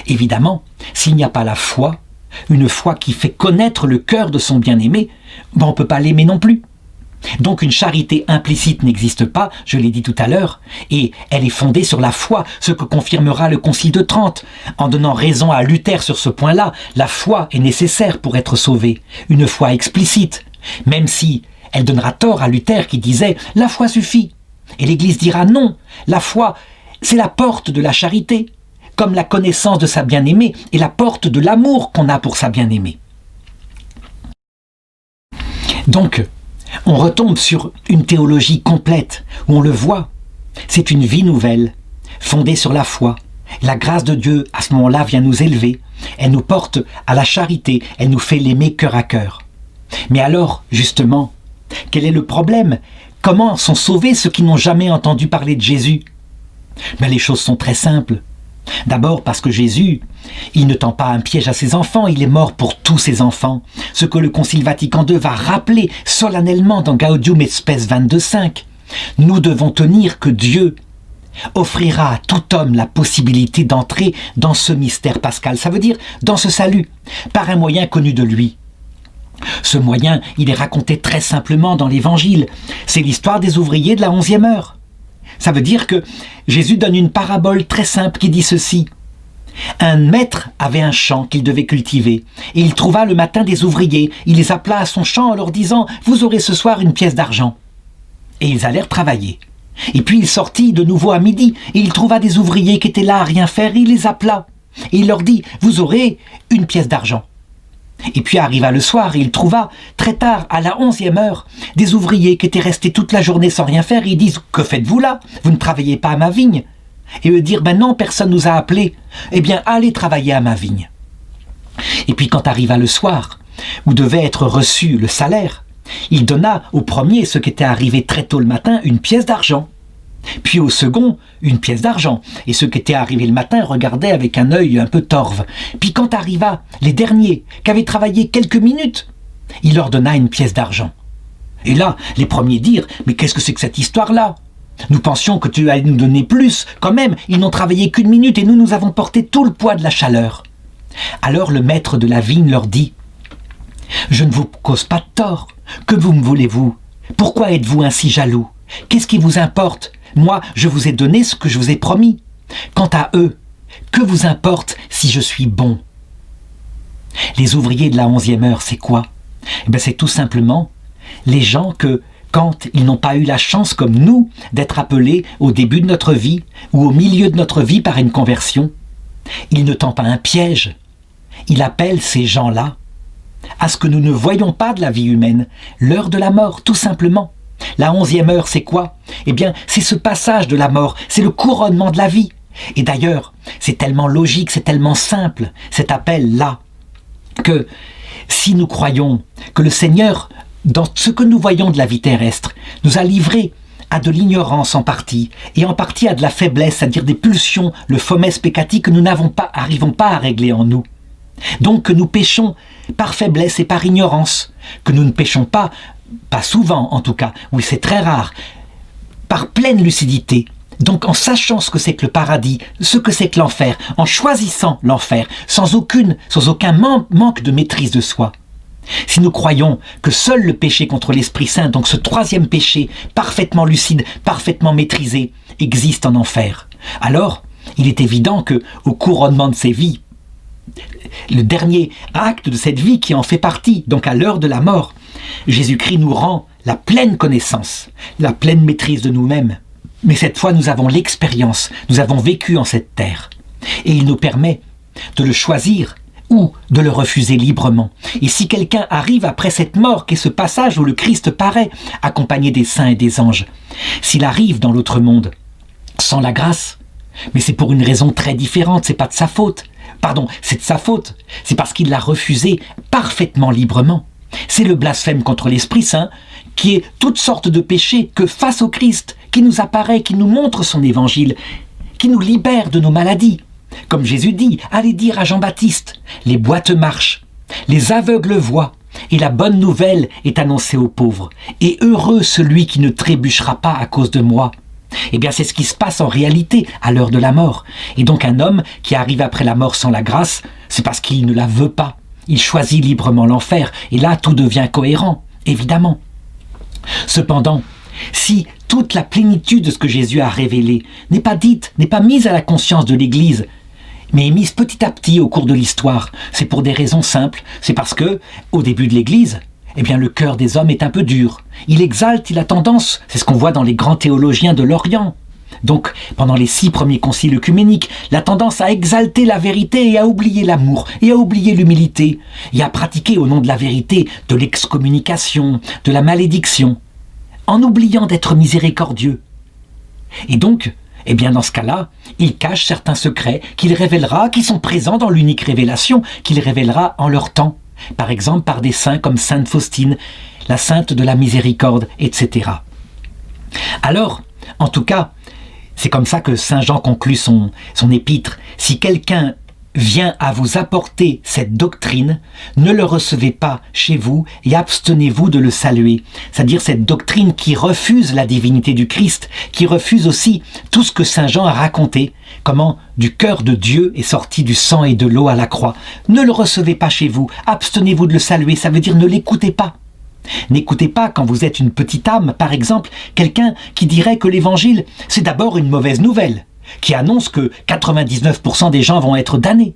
Évidemment, s'il n'y a pas la foi, une foi qui fait connaître le cœur de son bien-aimé, on ne peut pas l'aimer non plus. Donc une charité implicite n'existe pas, je l'ai dit tout à l'heure, et elle est fondée sur la foi, ce que confirmera le Concile de Trente. En donnant raison à Luther sur ce point-là, la foi est nécessaire pour être sauvé, une foi explicite, même si elle donnera tort à Luther qui disait « la foi suffit ». Et l'Église dira non, la foi, c'est la porte de la charité, comme la connaissance de sa bien-aimée est la porte de l'amour qu'on a pour sa bien-aimée. Donc, on retombe sur une théologie complète, où on le voit. C'est une vie nouvelle, fondée sur la foi. La grâce de Dieu, à ce moment-là, vient nous élever. Elle nous porte à la charité, elle nous fait l'aimer cœur à cœur. Mais alors, justement, quel est le problème? Comment sont sauvés ceux qui n'ont jamais entendu parler de Jésus? Les choses sont très simples. D'abord parce que Jésus, il ne tend pas un piège à ses enfants, il est mort pour tous ses enfants. Ce que le Concile Vatican II va rappeler solennellement dans Gaudium et Spes 22.5. Nous devons tenir que Dieu offrira à tout homme la possibilité d'entrer dans ce mystère pascal, ça veut dire dans ce salut, par un moyen connu de lui. Ce moyen, il est raconté très simplement dans l'Évangile. C'est l'histoire des ouvriers de la 11e heure. Ça veut dire que Jésus donne une parabole très simple qui dit ceci. Un maître avait un champ qu'il devait cultiver et il trouva le matin des ouvriers. Il les appela à son champ en leur disant « Vous aurez ce soir une pièce d'argent ». Et ils allèrent travailler. Et puis il sortit de nouveau à midi et il trouva des ouvriers qui étaient là à rien faire et il les appela. Et il leur dit « Vous aurez une pièce d'argent ». Et puis arriva le soir et il trouva, très tard, à la 11e heure, des ouvriers qui étaient restés toute la journée sans rien faire et ils disent « Que faites-vous là? Vous ne travaillez pas à ma vigne ?» Et eux dirent « Ben non, personne nous a appelés. Eh bien, allez travailler à ma vigne. » Et puis quand arriva le soir, où devait être reçu le salaire, il donna au premier, ceux qui étaient arrivés très tôt le matin, une pièce d'argent. Puis au second, une pièce d'argent. Et ceux qui étaient arrivés le matin regardaient avec un œil un peu torve. Puis quand arriva les derniers, qui avaient travaillé quelques minutes, il leur donna une pièce d'argent. Et là, les premiers dirent « Mais qu'est-ce que c'est que cette histoire-là? Nous pensions que tu allais nous donner plus. Quand même, ils n'ont travaillé qu'une minute et nous avons porté tout le poids de la chaleur. » Alors le maître de la vigne leur dit « Je ne vous cause pas de tort. Que me voulez-vous? Pourquoi êtes-vous ainsi jaloux? Qu'est-ce qui vous importe? Moi, je vous ai donné ce que je vous ai promis. Quant à eux, que vous importe si je suis bon? » Les ouvriers de la 11e heure, c'est quoi? C'est tout simplement les gens que, quand ils n'ont pas eu la chance comme nous d'être appelés au début de notre vie ou au milieu de notre vie par une conversion, il ne tend pas un piège. Il appelle ces gens-là à ce que nous ne voyons pas de la vie humaine, l'heure de la mort, tout simplement. La 11e heure, c'est quoi? Eh bien, c'est ce passage de la mort, c'est le couronnement de la vie. Et d'ailleurs, c'est tellement logique, c'est tellement simple, cet appel-là, que si nous croyons que le Seigneur, dans ce que nous voyons de la vie terrestre, nous a livrés à de l'ignorance en partie, et en partie à de la faiblesse, c'est-à-dire des pulsions, le fomes peccati que nous n'arrivons pas à régler en nous. Donc que nous péchons par faiblesse et par ignorance, que nous ne péchons pas souvent en tout cas, oui c'est très rare, par pleine lucidité, donc en sachant ce que c'est que le paradis, ce que c'est que l'enfer, en choisissant l'enfer, sans aucun manque de maîtrise de soi. Si nous croyons que seul le péché contre l'Esprit Saint, donc ce troisième péché, parfaitement lucide, parfaitement maîtrisé, existe en enfer, alors il est évident que au couronnement de ces vies, le dernier acte de cette vie qui en fait partie, donc à l'heure de la mort, Jésus-Christ nous rend la pleine connaissance, la pleine maîtrise de nous-mêmes. Mais cette fois, nous avons l'expérience, nous avons vécu en cette terre. Et il nous permet de le choisir ou de le refuser librement. Et si quelqu'un arrive après cette mort, qu'est ce passage où le Christ paraît, accompagné des saints et des anges, s'il arrive dans l'autre monde sans la grâce, mais c'est pour une raison très différente, c'est pas de sa faute. Pardon, c'est de sa faute. C'est parce qu'il l'a refusé parfaitement librement. C'est le blasphème contre l'Esprit Saint qui est toutes sortes de péchés, que face au Christ, qui nous apparaît, qui nous montre son évangile, qui nous libère de nos maladies. Comme Jésus dit, allez dire à Jean-Baptiste, les boiteux marchent, les aveugles voient, et la bonne nouvelle est annoncée aux pauvres. Et heureux celui qui ne trébuchera pas à cause de moi. Eh bien, c'est ce qui se passe en réalité à l'heure de la mort. Et donc un homme qui arrive après la mort sans la grâce, c'est parce qu'il ne la veut pas. Il choisit librement l'enfer. Et là, tout devient cohérent, évidemment. Cependant, si toute la plénitude de ce que Jésus a révélé n'est pas dite, n'est pas mise à la conscience de l'Église, mais est mise petit à petit au cours de l'histoire, c'est pour des raisons simples. C'est parce que, au début de l'Église, eh bien, le cœur des hommes est un peu dur. Il exalte, il a tendance, c'est ce qu'on voit dans les grands théologiens de l'Orient. Donc, pendant les 6 premiers conciles œcuméniques, la tendance à exalter la vérité et à oublier l'amour, et à oublier l'humilité, et à pratiquer au nom de la vérité de l'excommunication, de la malédiction, en oubliant d'être miséricordieux. Et donc, eh bien, dans ce cas-là, il cache certains secrets qu'il révélera, qui sont présents dans l'unique révélation, qu'il révélera en leur temps. Par exemple, par des saints comme Sainte Faustine, la sainte de la miséricorde, etc. Alors, en tout cas, c'est comme ça que Saint Jean conclut son épître. Si quelqu'un vient à vous apporter cette doctrine, ne le recevez pas chez vous et abstenez-vous de le saluer. C'est-à-dire cette doctrine qui refuse la divinité du Christ, qui refuse aussi tout ce que Saint Jean a raconté, comment du cœur de Dieu est sorti du sang et de l'eau à la croix. Ne le recevez pas chez vous, abstenez-vous de le saluer, ça veut dire ne l'écoutez pas. N'écoutez pas quand vous êtes une petite âme, par exemple, quelqu'un qui dirait que l'évangile, c'est d'abord une mauvaise nouvelle, qui annonce que 99% des gens vont être damnés,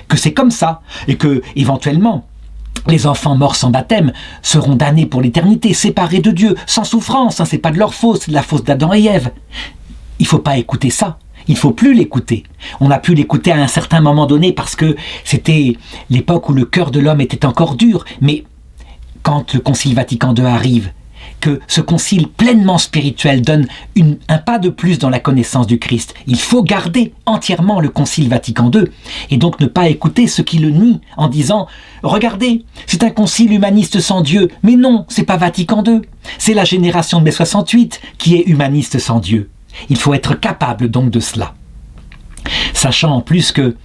que c'est comme ça, et que, éventuellement, les enfants morts sans baptême seront damnés pour l'éternité, séparés de Dieu, sans souffrance, c'est pas de leur faute, c'est de la faute d'Adam et Ève. Il faut pas écouter ça, il faut plus l'écouter. On a pu l'écouter à un certain moment donné parce que c'était l'époque où le cœur de l'homme était encore dur, mais quand le Concile Vatican II arrive, que ce concile pleinement spirituel donne un pas de plus dans la connaissance du Christ. Il faut garder entièrement le Concile Vatican II et donc ne pas écouter ceux qui le nient en disant « Regardez, c'est un concile humaniste sans Dieu. » Mais non, c'est pas Vatican II. C'est la génération de mai 68 qui est humaniste sans Dieu. Il faut être capable donc de cela. Sachant en plus que,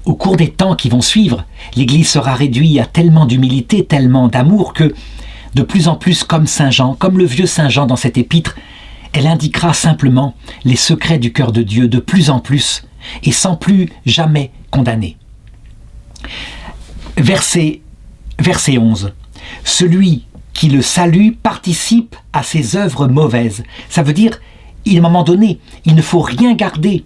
au cours des temps qui vont suivre, l'Église sera réduite à tellement d'humilité, tellement d'amour que, de plus en plus comme Saint Jean, comme le vieux Saint Jean dans cet épître, elle indiquera simplement les secrets du cœur de Dieu de plus en plus et sans plus jamais condamner. Verset 11. Celui qui le salue participe à ses œuvres mauvaises. Ça veut dire, à un moment donné, il ne faut rien garder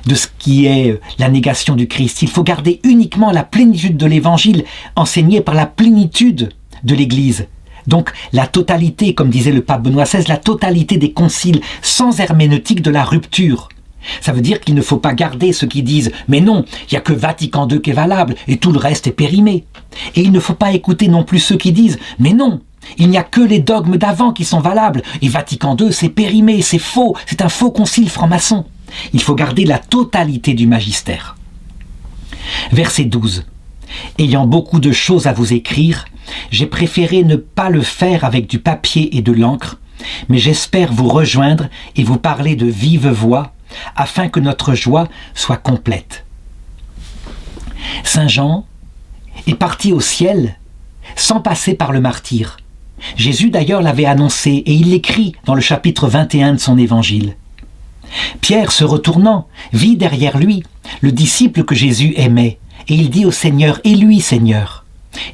de ce qui est la négation du Christ. Il faut garder uniquement la plénitude de l'Évangile enseigné par la plénitude de l'Église. Donc la totalité, comme disait le pape Benoît XVI, la totalité des conciles, sans herméneutique de la rupture. Ça veut dire qu'il ne faut pas garder ceux qui disent « mais non, il n'y a que Vatican II qui est valable et tout le reste est périmé ». Et il ne faut pas écouter non plus ceux qui disent « mais non, il n'y a que les dogmes d'avant qui sont valables et Vatican II c'est périmé, c'est faux, c'est un faux concile franc-maçon ». Il faut garder la totalité du magistère. Verset 12. Ayant beaucoup de choses à vous écrire, j'ai préféré ne pas le faire avec du papier et de l'encre, mais j'espère vous rejoindre et vous parler de vive voix, afin que notre joie soit complète. Saint Jean est parti au ciel sans passer par le martyre. Jésus d'ailleurs l'avait annoncé et il l'écrit dans le chapitre 21 de son évangile. Pierre, se retournant, vit derrière lui le disciple que Jésus aimait, et il dit au Seigneur « Et lui, Seigneur ?»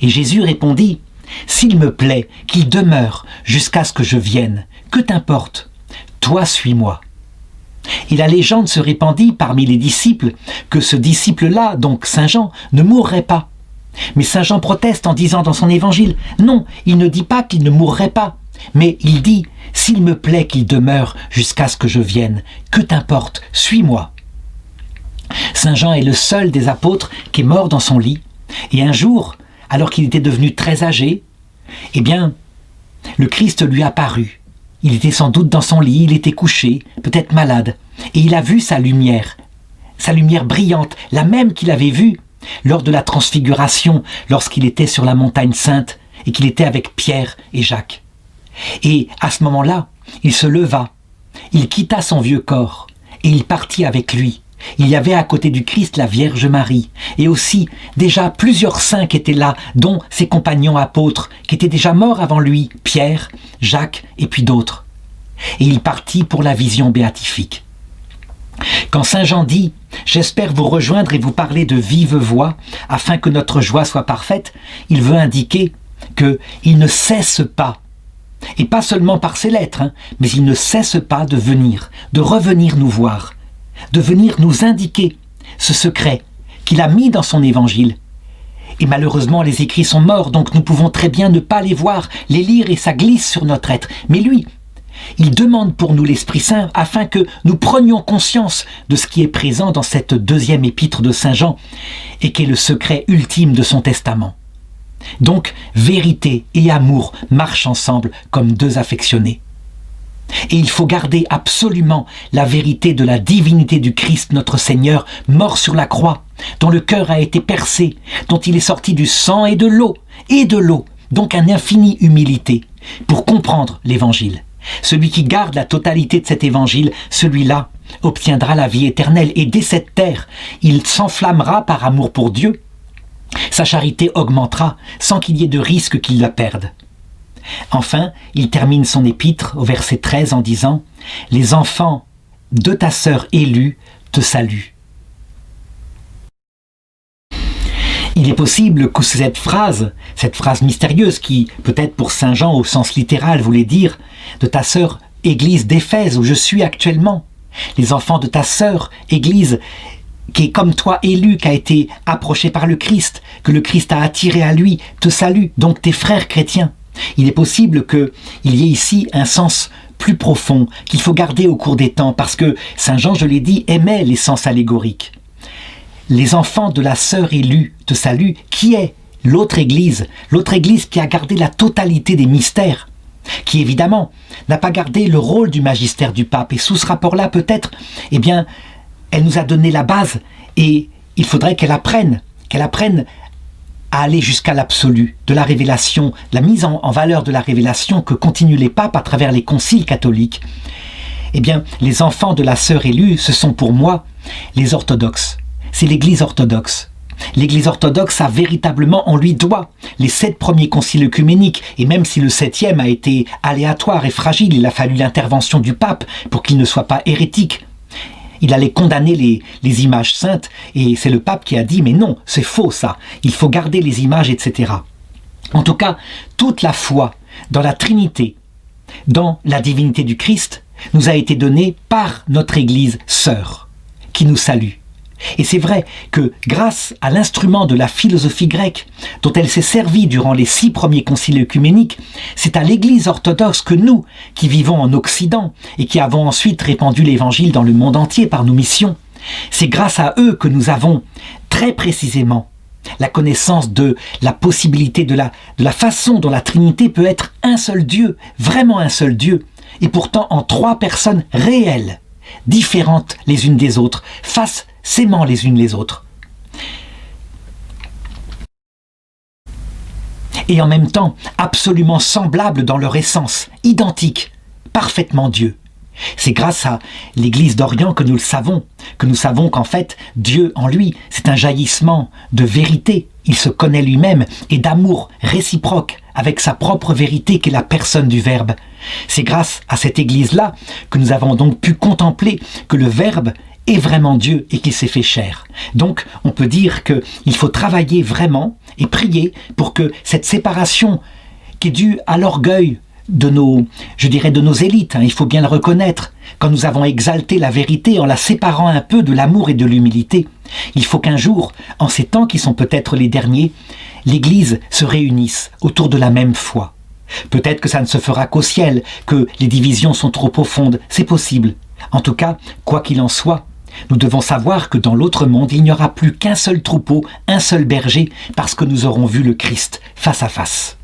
Et Jésus répondit « S'il me plaît qu'il demeure jusqu'à ce que je vienne, que t'importe? Toi, suis-moi. » Et la légende se répandit parmi les disciples que ce disciple-là, donc Saint Jean, ne mourrait pas. Mais Saint Jean proteste en disant dans son évangile « Non, il ne dit pas qu'il ne mourrait pas, mais il dit « S'il me plaît qu'il demeure jusqu'à ce que je vienne, que t'importe, suis-moi. » Saint Jean est le seul des apôtres qui est mort dans son lit. Et un jour, alors qu'il était devenu très âgé, eh bien, le Christ lui apparut. Il était sans doute dans son lit, il était couché, peut-être malade, et il a vu sa lumière brillante, la même qu'il avait vue lors de la transfiguration, lorsqu'il était sur la montagne sainte et qu'il était avec Pierre et Jacques. Et à ce moment-là, il se leva, il quitta son vieux corps et il partit avec lui. Il y avait à côté du Christ la Vierge Marie et aussi déjà plusieurs saints qui étaient là, dont ses compagnons apôtres qui étaient déjà morts avant lui, Pierre, Jacques et puis d'autres. Et il partit pour la vision béatifique. Quand Saint Jean dit « J'espère vous rejoindre et vous parler de vive voix afin que notre joie soit parfaite », il veut indiquer qu'il ne cesse pas, et pas seulement par ses lettres, mais il ne cesse pas de venir, de revenir nous voir, de venir nous indiquer ce secret qu'il a mis dans son évangile. Et malheureusement, les écrits sont morts, donc nous pouvons très bien ne pas les voir, les lire et ça glisse sur notre être. Mais lui, il demande pour nous l'Esprit Saint afin que nous prenions conscience de ce qui est présent dans cette deuxième épître de Saint Jean et qui est le secret ultime de son testament. Donc, vérité et amour marchent ensemble comme deux affectionnés. Et il faut garder absolument la vérité de la divinité du Christ notre Seigneur, mort sur la croix, dont le cœur a été percé, dont il est sorti du sang et de l'eau, donc une infinie humilité, pour comprendre l'Évangile. Celui qui garde la totalité de cet évangile, celui-là obtiendra la vie éternelle. Et dès cette terre, il s'enflammera par amour pour Dieu. Sa charité augmentera sans qu'il y ait de risque qu'il la perde. Enfin, il termine son épître au verset 13 en disant « Les enfants de ta sœur élue te saluent ». Il est possible que cette phrase mystérieuse qui, peut-être pour Saint Jean au sens littéral, voulait dire « de ta sœur Église d'Éphèse où je suis actuellement ». Les enfants de ta sœur Église qui est comme toi élue, qui a été approchée par le Christ, que le Christ a attiré à lui, te salue, donc tes frères chrétiens. Il est possible qu'il y ait ici un sens plus profond qu'il faut garder au cours des temps parce que Saint Jean, je l'ai dit, aimait les sens allégoriques. Les enfants de la sœur élue te saluent, qui est l'autre Église qui a gardé la totalité des mystères, qui évidemment n'a pas gardé le rôle du magistère du pape. Et sous ce rapport-là, peut-être, elle nous a donné la base et il faudrait qu'elle apprenne à aller jusqu'à l'absolu de la révélation, la mise en valeur de la révélation que continuent les papes à travers les conciles catholiques. Les enfants de la sœur élue, ce sont pour moi les orthodoxes. C'est l'Église orthodoxe. L'Église orthodoxe a véritablement, on lui doit les 7 premiers conciles œcuméniques, et même si le 7e a été aléatoire et fragile, il a fallu l'intervention du pape pour qu'il ne soit pas hérétique. Il allait condamner les images saintes, et c'est le pape qui a dit « mais non, c'est faux ça, il faut garder les images, etc. » En tout cas, toute la foi dans la Trinité, dans la divinité du Christ, nous a été donnée par notre Église sœur, qui nous salue. Et c'est vrai que grâce à l'instrument de la philosophie grecque dont elle s'est servie durant les 6 premiers conciles œcuméniques, c'est à l'Église orthodoxe que nous, qui vivons en Occident et qui avons ensuite répandu l'Évangile dans le monde entier par nos missions, c'est grâce à eux que nous avons très précisément la connaissance de la possibilité de la façon dont la Trinité peut être un seul Dieu, vraiment un seul Dieu, et pourtant en 3 personnes réelles, différentes les unes des autres, s'aimant les unes les autres. Et en même temps, absolument semblables dans leur essence, identiques, parfaitement Dieu. C'est grâce à l'Église d'Orient que nous savons qu'en fait, Dieu en lui, c'est un jaillissement de vérité. Il se connaît lui-même et d'amour réciproque avec sa propre vérité qui est la personne du Verbe. C'est grâce à cette Église-là que nous avons donc pu contempler que le Verbe est vraiment Dieu et qu'il s'est fait chair. Donc, on peut dire qu'il faut travailler vraiment et prier pour que cette séparation qui est due à l'orgueil de nos élites, il faut bien le reconnaître, quand nous avons exalté la vérité en la séparant un peu de l'amour et de l'humilité, il faut qu'un jour, en ces temps qui sont peut-être les derniers, l'Église se réunisse autour de la même foi. Peut-être que ça ne se fera qu'au ciel, que les divisions sont trop profondes, c'est possible. En tout cas, quoi qu'il en soit, nous devons savoir que dans l'autre monde, il n'y aura plus qu'un seul troupeau, un seul berger, parce que nous aurons vu le Christ face à face.